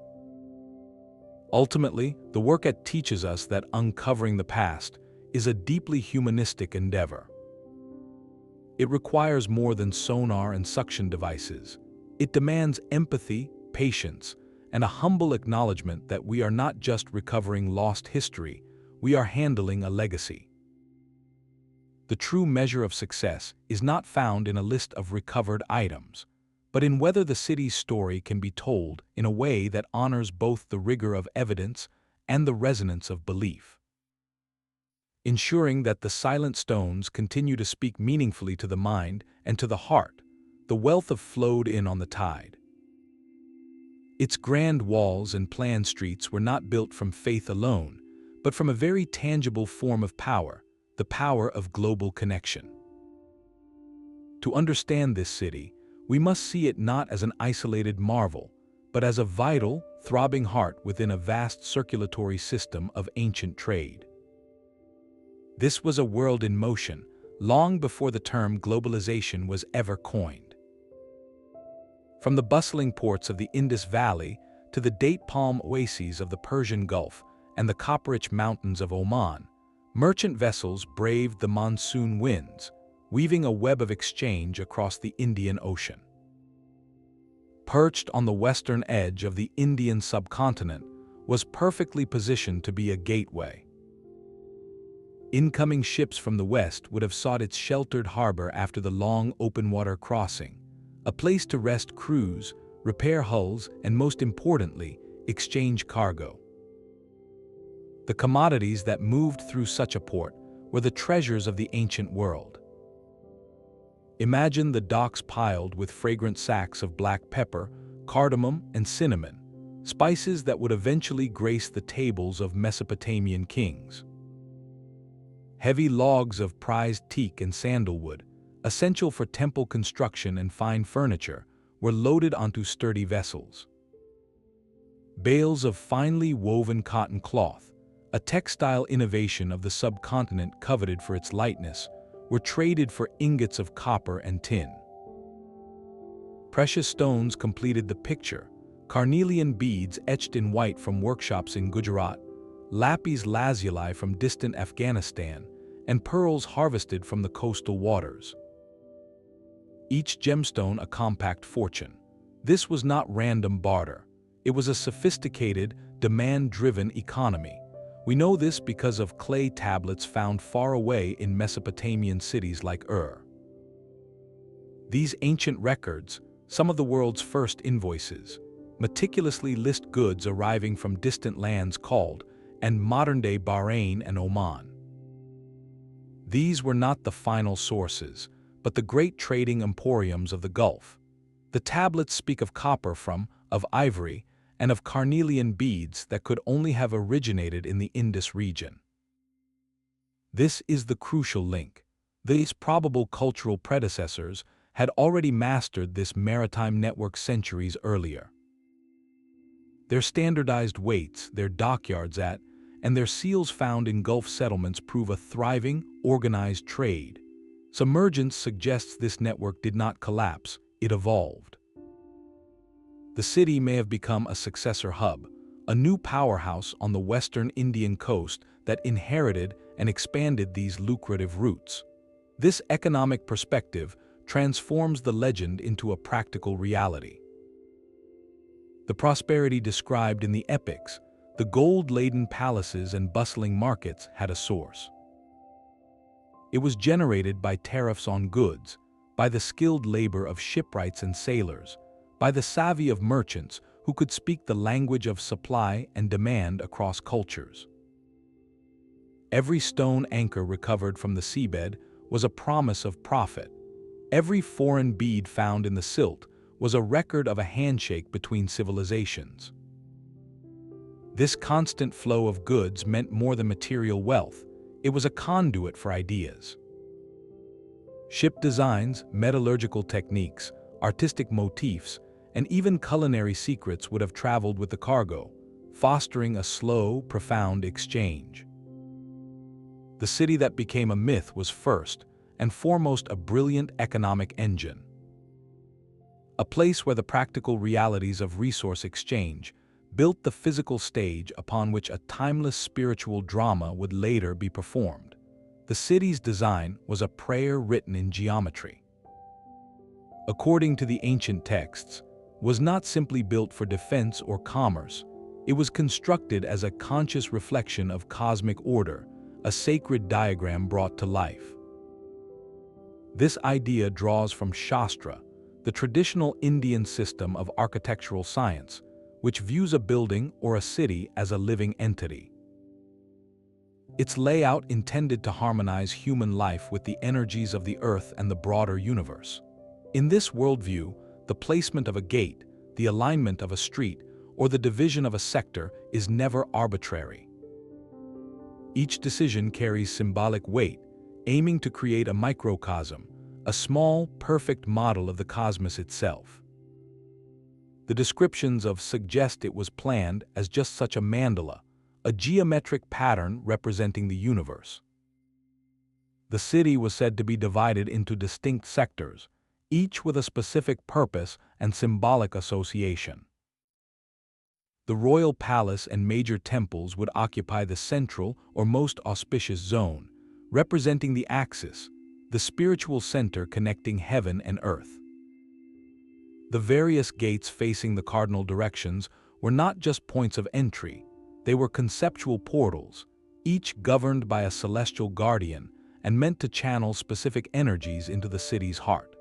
A: Ultimately, the work teaches us that uncovering the past is a deeply humanistic endeavor. It requires more than sonar and suction devices. It demands empathy, patience, and a humble acknowledgement that we are not just recovering lost history, we are handling a legacy. The true measure of success is not found in a list of recovered items, but in whether the city's story can be told in a way that honors both the rigor of evidence and the resonance of belief. Ensuring that the silent stones continue to speak meaningfully to the mind and to the heart, the wealth of flowed in on the tide. Its grand walls and planned streets were not built from faith alone, but from a very tangible form of power, the power of global connection. To understand this city, we must see it not as an isolated marvel, but as a vital, throbbing heart within a vast circulatory system of ancient trade. This was a world in motion, long before the term globalization was ever coined. From the bustling ports of the Indus Valley to the date palm oases of the Persian Gulf and the copper-rich mountains of Oman, merchant vessels braved the monsoon winds, weaving a web of exchange across the Indian Ocean. Perched on the western edge of the Indian subcontinent was perfectly positioned to be a gateway. Incoming ships from the west would have sought its sheltered harbor after the long open-water crossing, a place to rest crews, repair hulls, and most importantly, exchange cargo. The commodities that moved through such a port were the treasures of the ancient world. Imagine the docks piled with fragrant sacks of black pepper, cardamom, and cinnamon, spices that would eventually grace the tables of Mesopotamian kings. Heavy logs of prized teak and sandalwood, essential for temple construction and fine furniture, were loaded onto sturdy vessels. Bales of finely woven cotton cloth, a textile innovation of the subcontinent coveted for its lightness, were traded for ingots of copper and tin. Precious stones completed the picture, carnelian beads etched in white from workshops in Gujarat, lapis lazuli from distant Afghanistan, and pearls harvested from the coastal waters. Each gemstone a compact fortune. This was not random barter. It was a sophisticated, demand-driven economy. We know this because of clay tablets found far away in Mesopotamian cities like Ur. These ancient records, some of the world's first invoices, meticulously list goods arriving from distant lands called, and modern-day Bahrain and Oman. These were not the final sources, but the great trading emporiums of the Gulf. The tablets speak of copper of ivory, and of carnelian beads that could only have originated in the Indus region. This is the crucial link. These probable cultural predecessors had already mastered this maritime network centuries earlier. Their standardized weights, their dockyards and their seals found in Gulf settlements prove a thriving, organized trade. Submergence suggests this network did not collapse, it evolved. The city may have become a successor hub, a new powerhouse on the western Indian coast that inherited and expanded these lucrative routes. This economic perspective transforms the legend into a practical reality. The prosperity described in the epics, the gold-laden palaces and bustling markets, had a source. It was generated by tariffs on goods, by the skilled labor of shipwrights and sailors, by the savvy of merchants who could speak the language of supply and demand across cultures. Every stone anchor recovered from the seabed was a promise of profit. Every foreign bead found in the silt was a record of a handshake between civilizations. This constant flow of goods meant more than material wealth. It was a conduit for ideas. Ship designs, metallurgical techniques, artistic motifs, and even culinary secrets would have traveled with the cargo, fostering a slow, profound exchange. The city that became a myth was first and foremost a brilliant economic engine. A place where the practical realities of resource exchange built the physical stage upon which a timeless spiritual drama would later be performed. The city's design was a prayer written in geometry. According to the ancient texts, was not simply built for defense or commerce. It was constructed as a conscious reflection of cosmic order, a sacred diagram brought to life. This idea draws from Shastra, the traditional Indian system of architectural science, which views a building or a city as a living entity. Its layout intended to harmonize human life with the energies of the earth and the broader universe. In this worldview, the placement of a gate, the alignment of a street, or the division of a sector is never arbitrary. Each decision carries symbolic weight, aiming to create a microcosm, a small, perfect model of the cosmos itself. The descriptions of suggest it was planned as just such a mandala, a geometric pattern representing the universe. The city was said to be divided into distinct sectors, each with a specific purpose and symbolic association. The royal palace and major temples would occupy the central or most auspicious zone, representing the axis, the spiritual center connecting heaven and earth. The various gates facing the cardinal directions were not just points of entry, they were conceptual portals, each governed by a celestial guardian and meant to channel specific energies into the city's heart.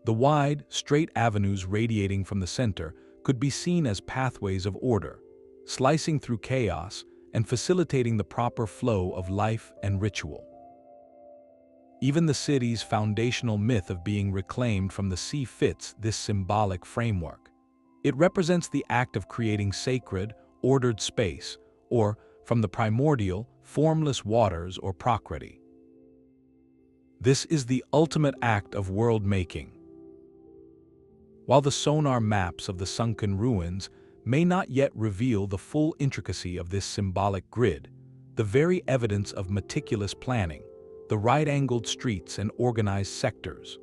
A: The wide, straight avenues radiating from the center could be seen as pathways of order, slicing through chaos and facilitating the proper flow of life and ritual. Even the city's foundational myth of being reclaimed from the sea fits this symbolic framework. It represents the act of creating sacred, ordered space, or, from the primordial, formless waters or Prakriti. This is the ultimate act of world-making. While the sonar maps of the sunken ruins may not yet reveal the full intricacy of this symbolic grid, the very evidence of meticulous planning, the right-angled streets and organized sectors,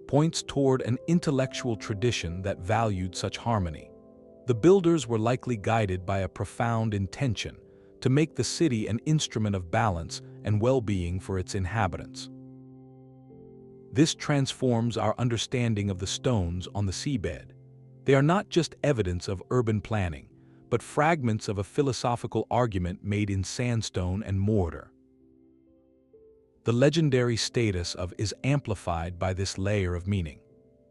A: points toward an intellectual tradition that valued such harmony. The builders were likely guided by a profound intention to make the city an instrument of balance and well-being for its inhabitants. This transforms our understanding of the stones on the seabed. They are not just evidence of urban planning, but fragments of a philosophical argument made in sandstone and mortar. The legendary status of is amplified by this layer of meaning.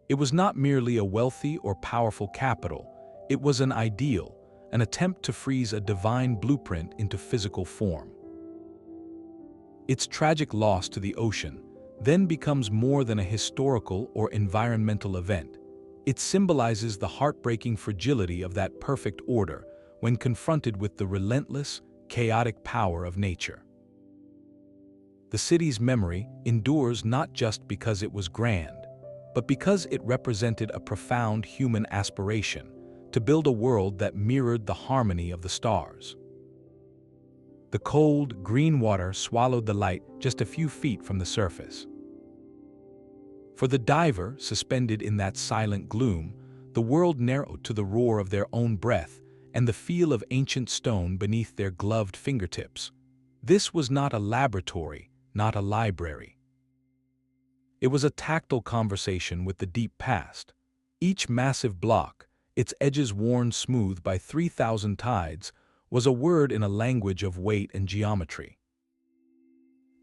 A: It was not merely a wealthy or powerful capital, it was an ideal, an attempt to freeze a divine blueprint into physical form. Its tragic loss to the ocean then becomes more than a historical or environmental event. It symbolizes the heartbreaking fragility of that perfect order when confronted with the relentless, chaotic power of nature. The city's memory endures not just because it was grand, but because it represented a profound human aspiration to build a world that mirrored the harmony of the stars. The cold, green water swallowed the light just a few feet from the surface. For the diver suspended in that silent gloom, the world narrowed to the roar of their own breath and the feel of ancient stone beneath their gloved fingertips. This was not a laboratory, not a library. It was a tactile conversation with the deep past. Each massive block, its edges worn smooth by 3,000 tides, was a word in a language of weight and geometry.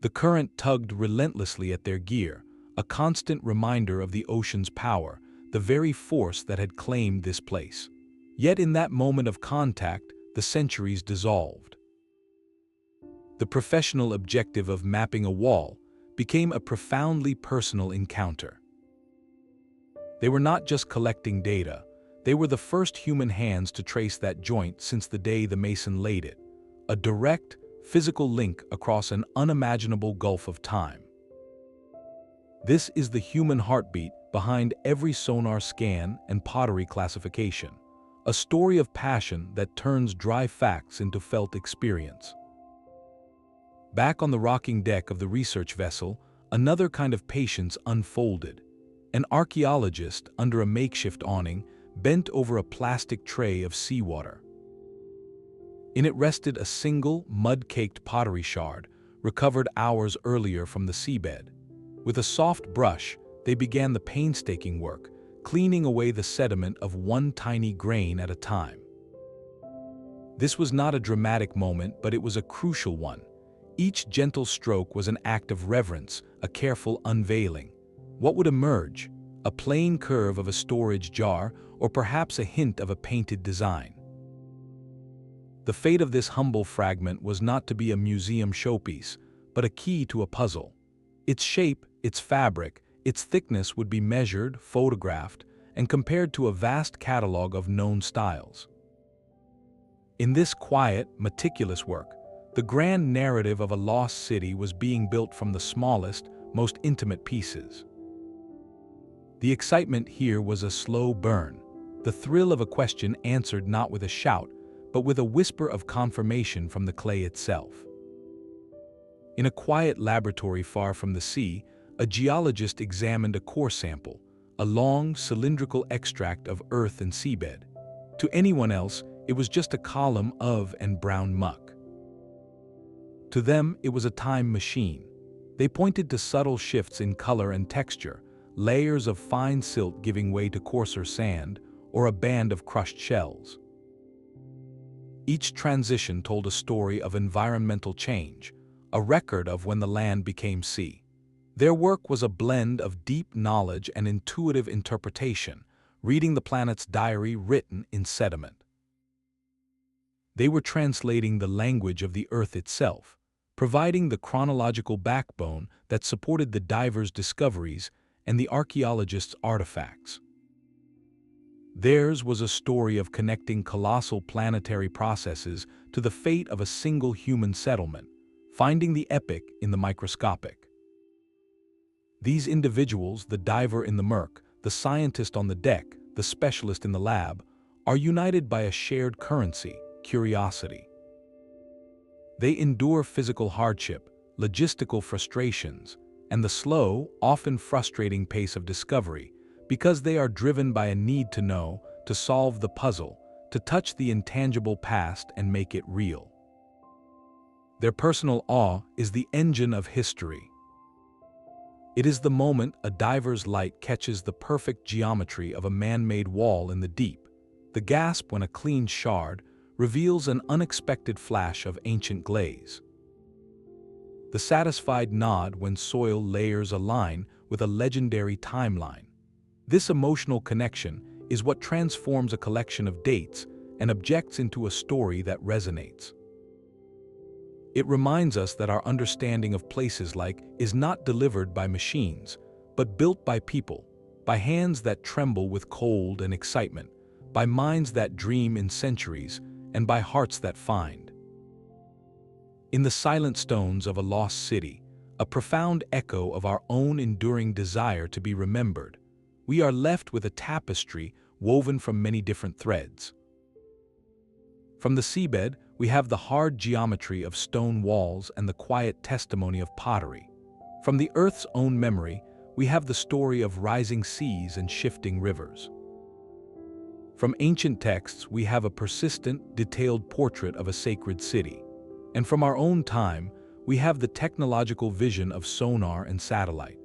A: The current tugged relentlessly at their gear, a constant reminder of the ocean's power, the very force that had claimed this place. Yet in that moment of contact, the centuries dissolved. The professional objective of mapping a wall became a profoundly personal encounter. They were not just collecting data, they were the first human hands to trace that joint since the day the mason laid it, a direct, physical link across an unimaginable gulf of time. This is the human heartbeat behind every sonar scan and pottery classification, a story of passion that turns dry facts into felt experience. Back on the rocking deck of the research vessel, another kind of patience unfolded. An archaeologist, under a makeshift awning, bent over a plastic tray of seawater. In it rested a single, mud-caked pottery shard, recovered hours earlier from the seabed. With a soft brush, they began the painstaking work, cleaning away the sediment of one tiny grain at a time. This was not a dramatic moment, but it was a crucial one. Each gentle stroke was an act of reverence, a careful unveiling. What would emerge? A plain curve of a storage jar, or perhaps a hint of a painted design? The fate of this humble fragment was not to be a museum showpiece, but a key to a puzzle. Its shape, its fabric, its thickness would be measured, photographed, and compared to a vast catalog of known styles. In this quiet, meticulous work, the grand narrative of a lost city was being built from the smallest, most intimate pieces. The excitement here was a slow burn, the thrill of a question answered not with a shout, but with a whisper of confirmation from the clay itself. In a quiet laboratory far from the sea, a geologist examined a core sample, a long, cylindrical extract of earth and seabed. To anyone else, it was just a column of and brown muck. To them, it was a time machine. They pointed to subtle shifts in color and texture, layers of fine silt giving way to coarser sand, or a band of crushed shells. Each transition told a story of environmental change, a record of when the land became sea. Their work was a blend of deep knowledge and intuitive interpretation, reading the planet's diary written in sediment. They were translating the language of the Earth itself, providing the chronological backbone that supported the divers' discoveries and the archaeologists' artifacts. Theirs was a story of connecting colossal planetary processes to the fate of a single human settlement, finding the epic in the microscopic. These individuals, the diver in the murk, the scientist on the deck, the specialist in the lab, are united by a shared currency, curiosity. They endure physical hardship, logistical frustrations, and the slow, often frustrating pace of discovery because they are driven by a need to know, to solve the puzzle, to touch the intangible past and make it real. Their personal awe is the engine of history. It is the moment a diver's light catches the perfect geometry of a man-made wall in the deep, the gasp when a clean shard reveals an unexpected flash of ancient glaze, the satisfied nod when soil layers align with a legendary timeline. This emotional connection is what transforms a collection of dates and objects into a story that resonates. It reminds us that our understanding of places like is not delivered by machines, but built by people, by hands that tremble with cold and excitement, by minds that dream in centuries, and by hearts that find. In the silent stones of a lost city, a profound echo of our own enduring desire to be remembered, we are left with a tapestry woven from many different threads. From the seabed, we have the hard geometry of stone walls and the quiet testimony of pottery. From the Earth's own memory, we have the story of rising seas and shifting rivers. From ancient texts, we have a persistent, detailed portrait of a sacred city. And from our own time, we have the technological vision of sonar and satellite.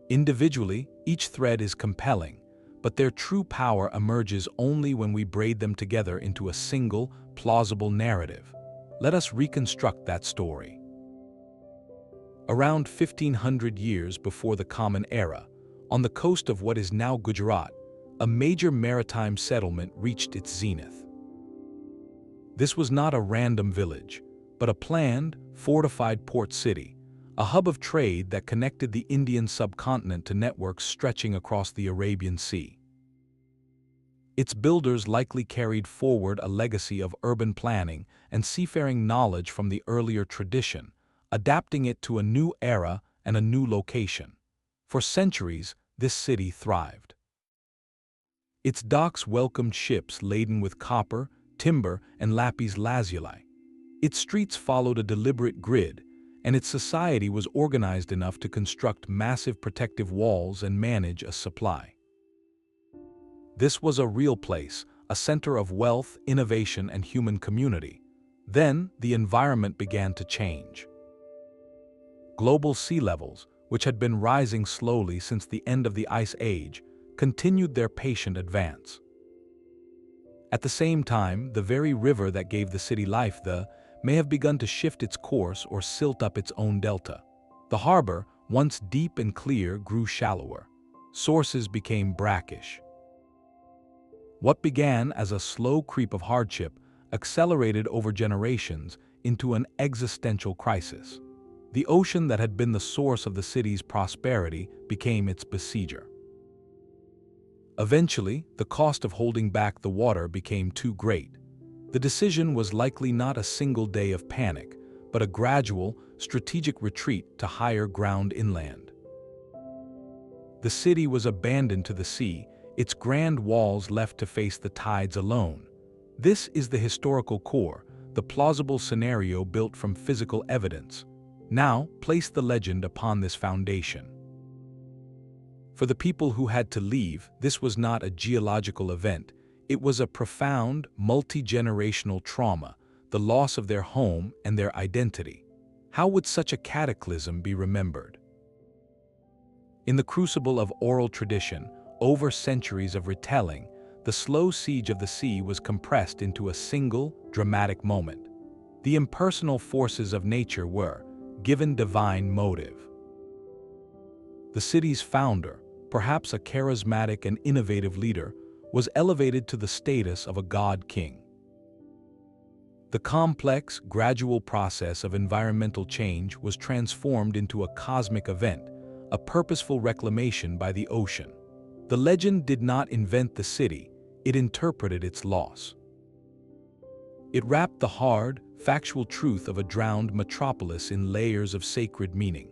A: Individually, each thread is compelling, but their true power emerges only when we braid them together into a single, plausible narrative. Let us reconstruct that story. Around 1500 years before the Common Era, on the coast of what is now Gujarat, a major maritime settlement reached its zenith. This was not a random village, but a planned, fortified port city, a hub of trade that connected the Indian subcontinent to networks stretching across the Arabian Sea. Its builders likely carried forward a legacy of urban planning and seafaring knowledge from the earlier tradition, adapting it to a new era and a new location. For centuries, this city thrived. Its docks welcomed ships laden with copper, timber, and lapis lazuli. Its streets followed a deliberate grid, and its society was organized enough to construct massive protective walls and manage a supply. This was a real place, a center of wealth, innovation, and human community. Then, the environment began to change. Global sea levels, which had been rising slowly since the end of the Ice Age, continued their patient advance. At the same time, the very river that gave the city life may have begun to shift its course or silt up its own delta. The harbor, once deep and clear, grew shallower. Sources became brackish. What began as a slow creep of hardship accelerated over generations into an existential crisis. The ocean that had been the source of the city's prosperity became its besieger. Eventually, the cost of holding back the water became too great. The decision was likely not a single day of panic, but a gradual, strategic retreat to higher ground inland. The city was abandoned to the sea, its grand walls left to face the tides alone. This is the historical core, the plausible scenario built from physical evidence. Now, place the legend upon this foundation. For the people who had to leave, this was not a geological event. It was a profound, multi-generational trauma, the loss of their home and their identity. How would such a cataclysm be remembered? In the crucible of oral tradition, over centuries of retelling, the slow siege of the sea was compressed into a single, dramatic moment. The impersonal forces of nature were given divine motive. The city's founder, perhaps a charismatic and innovative leader, was elevated to the status of a god-king. The complex, gradual process of environmental change was transformed into a cosmic event, a purposeful reclamation by the ocean. The legend did not invent the city, it interpreted its loss. It wrapped the hard, factual truth of a drowned metropolis in layers of sacred meaning,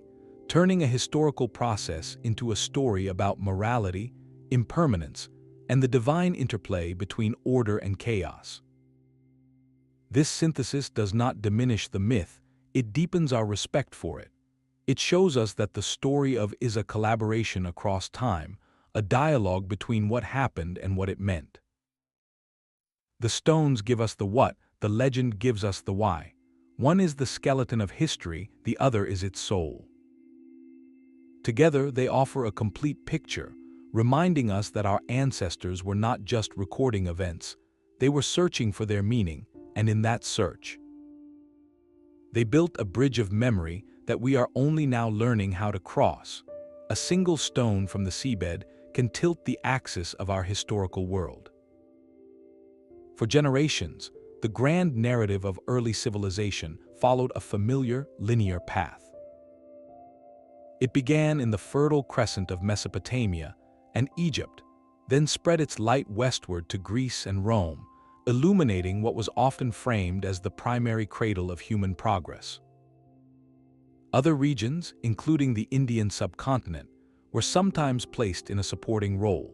A: turning a historical process into a story about morality, impermanence, and the divine interplay between order and chaos. This synthesis does not diminish the myth, it deepens our respect for it. It shows us that the story of is a collaboration across time, a dialogue between what happened and what it meant. The stones give us the what, the legend gives us the why. One is the skeleton of history, the other is its soul. Together, they offer a complete picture, reminding us that our ancestors were not just recording events, they were searching for their meaning, and in that search, they built a bridge of memory that we are only now learning how to cross. A single stone from the seabed can tilt the axis of our historical world. For generations, the grand narrative of early civilization followed a familiar, linear path. It began in the fertile crescent of Mesopotamia and Egypt, then spread its light westward to Greece and Rome, illuminating what was often framed as the primary cradle of human progress. Other regions, including the Indian subcontinent, were sometimes placed in a supporting role,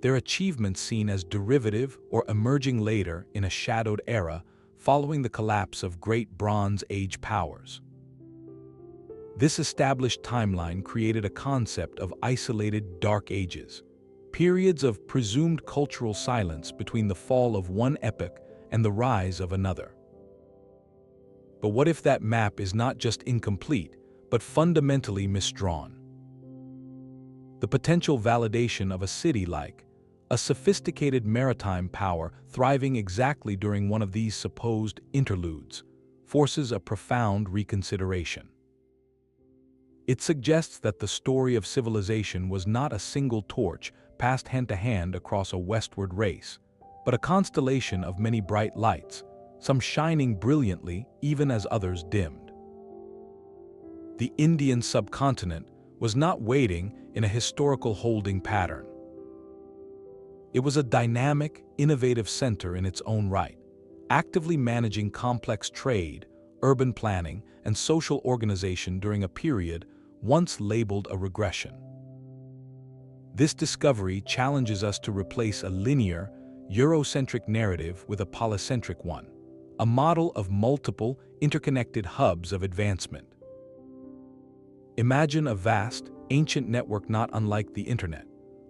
A: their achievements seen as derivative or emerging later in a shadowed era following the collapse of great Bronze Age powers. This established timeline created a concept of isolated dark ages, periods of presumed cultural silence between the fall of one epoch and the rise of another. But what if that map is not just incomplete, but fundamentally misdrawn? The potential validation of a city like a sophisticated maritime power thriving exactly during one of these supposed interludes forces a profound reconsideration. It suggests that the story of civilization was not a single torch passed hand to hand across a westward race, but a constellation of many bright lights, some shining brilliantly even as others dimmed. The Indian subcontinent was not waiting in a historical holding pattern. It was a dynamic, innovative center in its own right, actively managing complex trade, urban planning, and social organization during a period once labeled a regression. This discovery challenges us to replace a linear, Eurocentric narrative with a polycentric one, a model of multiple, interconnected hubs of advancement. Imagine a vast, ancient network not unlike the internet,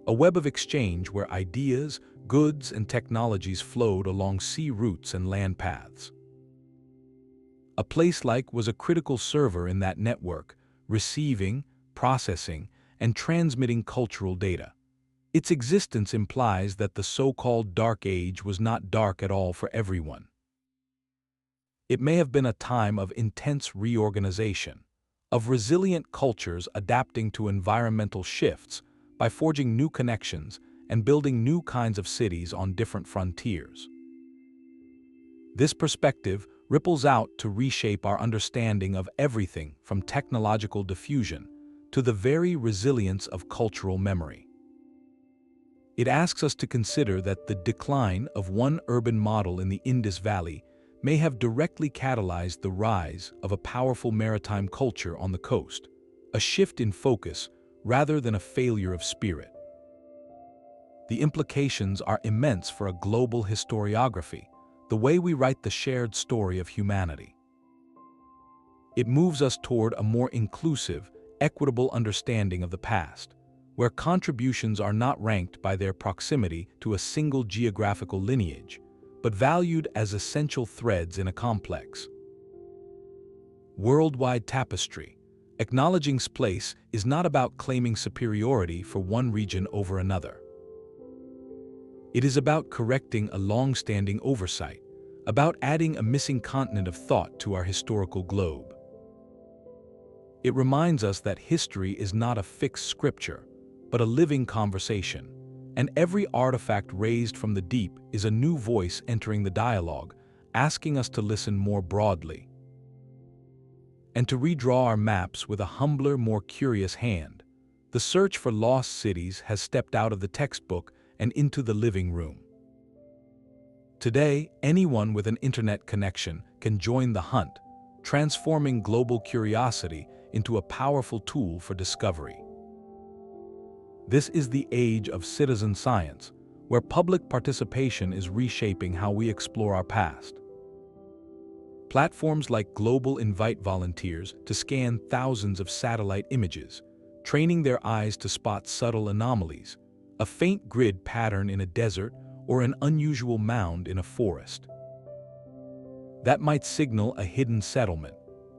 A: a web of exchange where ideas, goods, and technologies flowed along sea routes and land paths. A place like was a critical server in that network, receiving, processing, and transmitting cultural data. Its existence implies that the so-called Dark Age was not dark at all for everyone. It may have been a time of intense reorganization, of resilient cultures adapting to environmental shifts by forging new connections and building new kinds of cities on different frontiers. This perspective ripples out to reshape our understanding of everything from technological diffusion to the very resilience of cultural memory. It asks us to consider that the decline of one urban model in the Indus Valley may have directly catalyzed the rise of a powerful maritime culture on the coast, a shift in focus rather than a failure of spirit. The implications are immense for a global historiography, the way we write the shared story of humanity. It moves us toward a more inclusive, equitable understanding of the past, where contributions are not ranked by their proximity to a single geographical lineage, but valued as essential threads in a complex, worldwide tapestry. Acknowledging place is not about claiming superiority for one region over another. It is about correcting a long-standing oversight, about adding a missing continent of thought to our historical globe. It reminds us that history is not a fixed scripture, but a living conversation, and every artifact raised from the deep is a new voice entering the dialogue, asking us to listen more broadly. And to redraw our maps with a humbler, more curious hand, the search for lost cities has stepped out of the textbook and into the living room. Today, anyone with an internet connection can join the hunt, transforming global curiosity into a powerful tool for discovery. This is the age of citizen science, where public participation is reshaping how we explore our past. Platforms like Global invite volunteers to scan thousands of satellite images, training their eyes to spot subtle anomalies, a faint grid pattern in a desert or an unusual mound in a forest. That might signal a hidden settlement.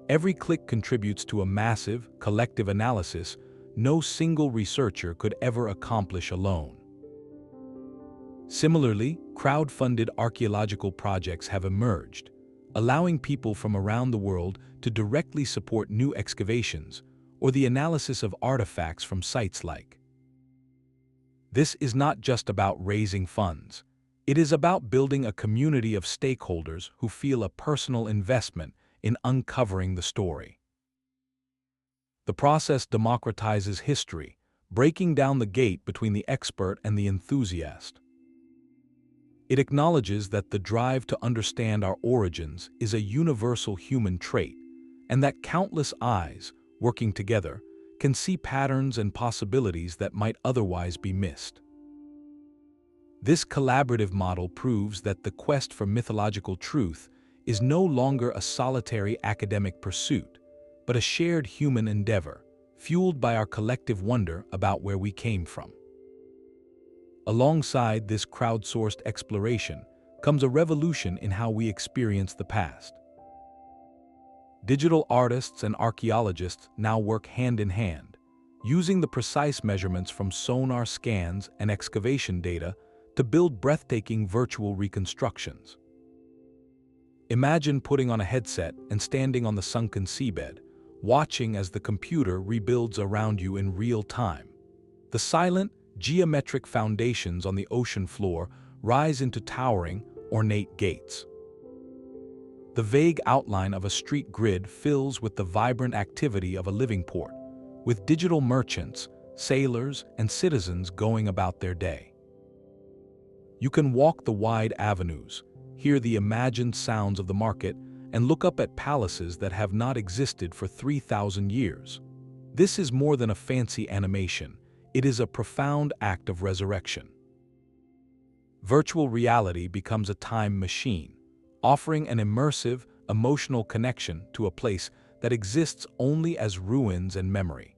A: Every click contributes to a massive, collective analysis no single researcher could ever accomplish alone. Similarly, crowd-funded archaeological projects have emerged, allowing people from around the world to directly support new excavations or the analysis of artifacts from sites like. This is not just about raising funds. It is about building a community of stakeholders who feel a personal investment in uncovering the story. The process democratizes history, breaking down the gate between the expert and the enthusiast. It acknowledges that the drive to understand our origins is a universal human trait, and that countless eyes, working together, can see patterns and possibilities that might otherwise be missed. This collaborative model proves that the quest for mythological truth is no longer a solitary academic pursuit, but a shared human endeavor, fueled by our collective wonder about where we came from. Alongside this crowdsourced exploration comes a revolution in how we experience the past. Digital artists and archaeologists now work hand in hand, using the precise measurements from sonar scans and excavation data to build breathtaking virtual reconstructions. Imagine putting on a headset and standing on the sunken seabed, watching as the computer rebuilds around you in real time. The silent, geometric foundations on the ocean floor rise into towering, ornate gates. The vague outline of a street grid fills with the vibrant activity of a living port, with digital merchants, sailors, and citizens going about their day. You can walk the wide avenues, hear the imagined sounds of the market, and look up at palaces that have not existed for 3,000 years. This is more than a fancy animation. It is a profound act of resurrection. Virtual reality becomes a time machine, offering an immersive, emotional connection to a place that exists only as ruins and memory.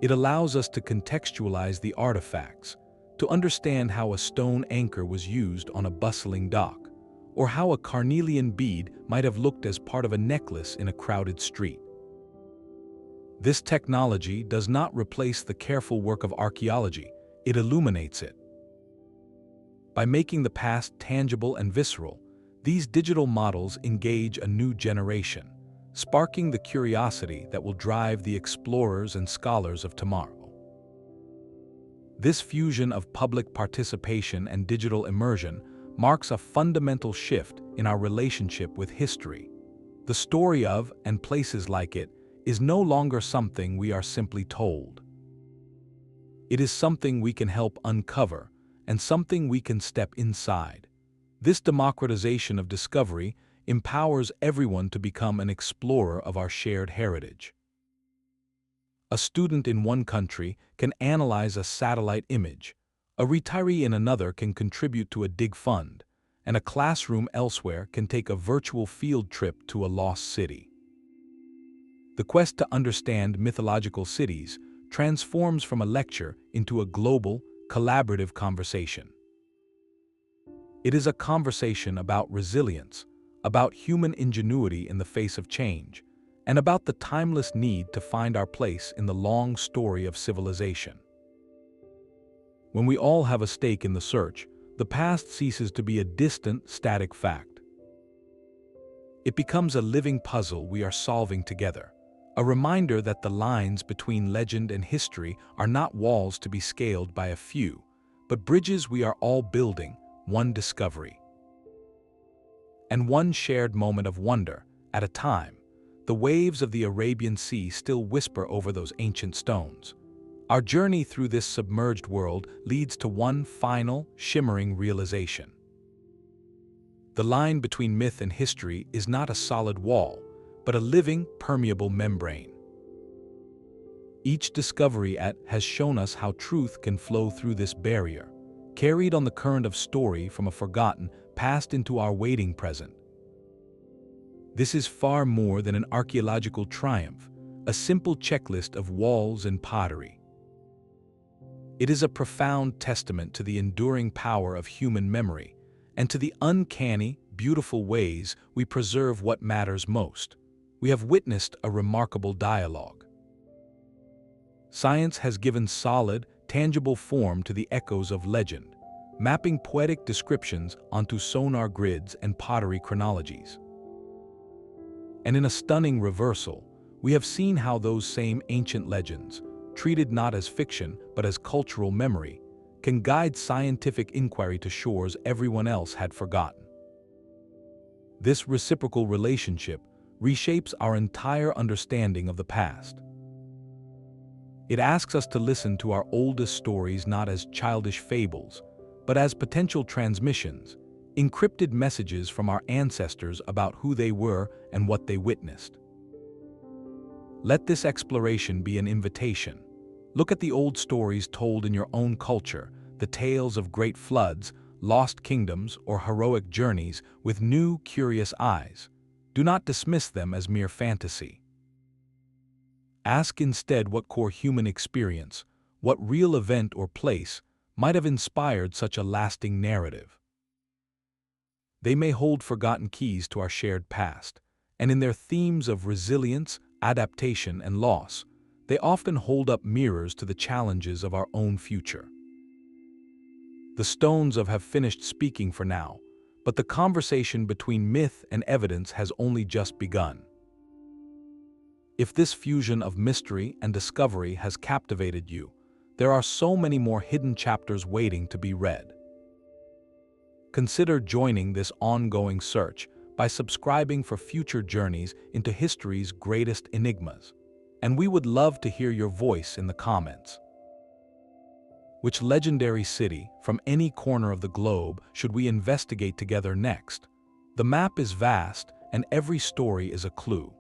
A: It allows us to contextualize the artifacts, to understand how a stone anchor was used on a bustling dock, or how a carnelian bead might have looked as part of a necklace in a crowded street. This technology does not replace the careful work of archaeology, it illuminates it. By making the past tangible and visceral, these digital models engage a new generation, sparking the curiosity that will drive the explorers and scholars of tomorrow. This fusion of public participation and digital immersion marks a fundamental shift in our relationship with history. The story of, and places like it, is no longer something we are simply told. It is something we can help uncover, and something we can step inside. This democratization of discovery empowers everyone to become an explorer of our shared heritage. A student in one country can analyze a satellite image, a retiree in another can contribute to a dig fund, and a classroom elsewhere can take a virtual field trip to a lost city. The quest to understand mythological cities transforms from a lecture into a global, collaborative conversation. It is a conversation about resilience, about human ingenuity in the face of change, and about the timeless need to find our place in the long story of civilization. When we all have a stake in the search, the past ceases to be a distant, static fact. It becomes a living puzzle we are solving together, a reminder that the lines between legend and history are not walls to be scaled by a few, but bridges we are all building, one discovery and one shared moment of wonder at a time. The waves of the Arabian Sea still whisper over those ancient stones. Our journey through this submerged world leads to one final, shimmering realization. The line between myth and history is not a solid wall, but a living, permeable membrane. Each discovery has shown us how truth can flow through this barrier, carried on the current of story from a forgotten past into our waiting present. This is far more than an archaeological triumph, a simple checklist of walls and pottery. It is a profound testament to the enduring power of human memory and to the uncanny, beautiful ways we preserve what matters most. We have witnessed a remarkable dialogue. Science has given solid, tangible form to the echoes of legend, mapping poetic descriptions onto sonar grids and pottery chronologies. And in a stunning reversal, we have seen how those same ancient legends, treated not as fiction but as cultural memory, can guide scientific inquiry to shores everyone else had forgotten. This reciprocal relationship reshapes our entire understanding of the past. It asks us to listen to our oldest stories not as childish fables, but as potential transmissions, encrypted messages from our ancestors about who they were and what they witnessed. Let this exploration be an invitation. Look at the old stories told in your own culture, the tales of great floods, lost kingdoms, or heroic journeys with new, curious eyes. Do not dismiss them as mere fantasy. Ask instead what core human experience, what real event or place, might have inspired such a lasting narrative. They may hold forgotten keys to our shared past, and in their themes of resilience, adaptation, and loss, they often hold up mirrors to the challenges of our own future. The stones have finished speaking for now, but the conversation between myth and evidence has only just begun. If this fusion of mystery and discovery has captivated you, there are so many more hidden chapters waiting to be read. Consider joining this ongoing search by subscribing for future journeys into history's greatest enigmas, and we would love to hear your voice in the comments. Which legendary city from any corner of the globe should we investigate together next? The map is vast, and every story is a clue.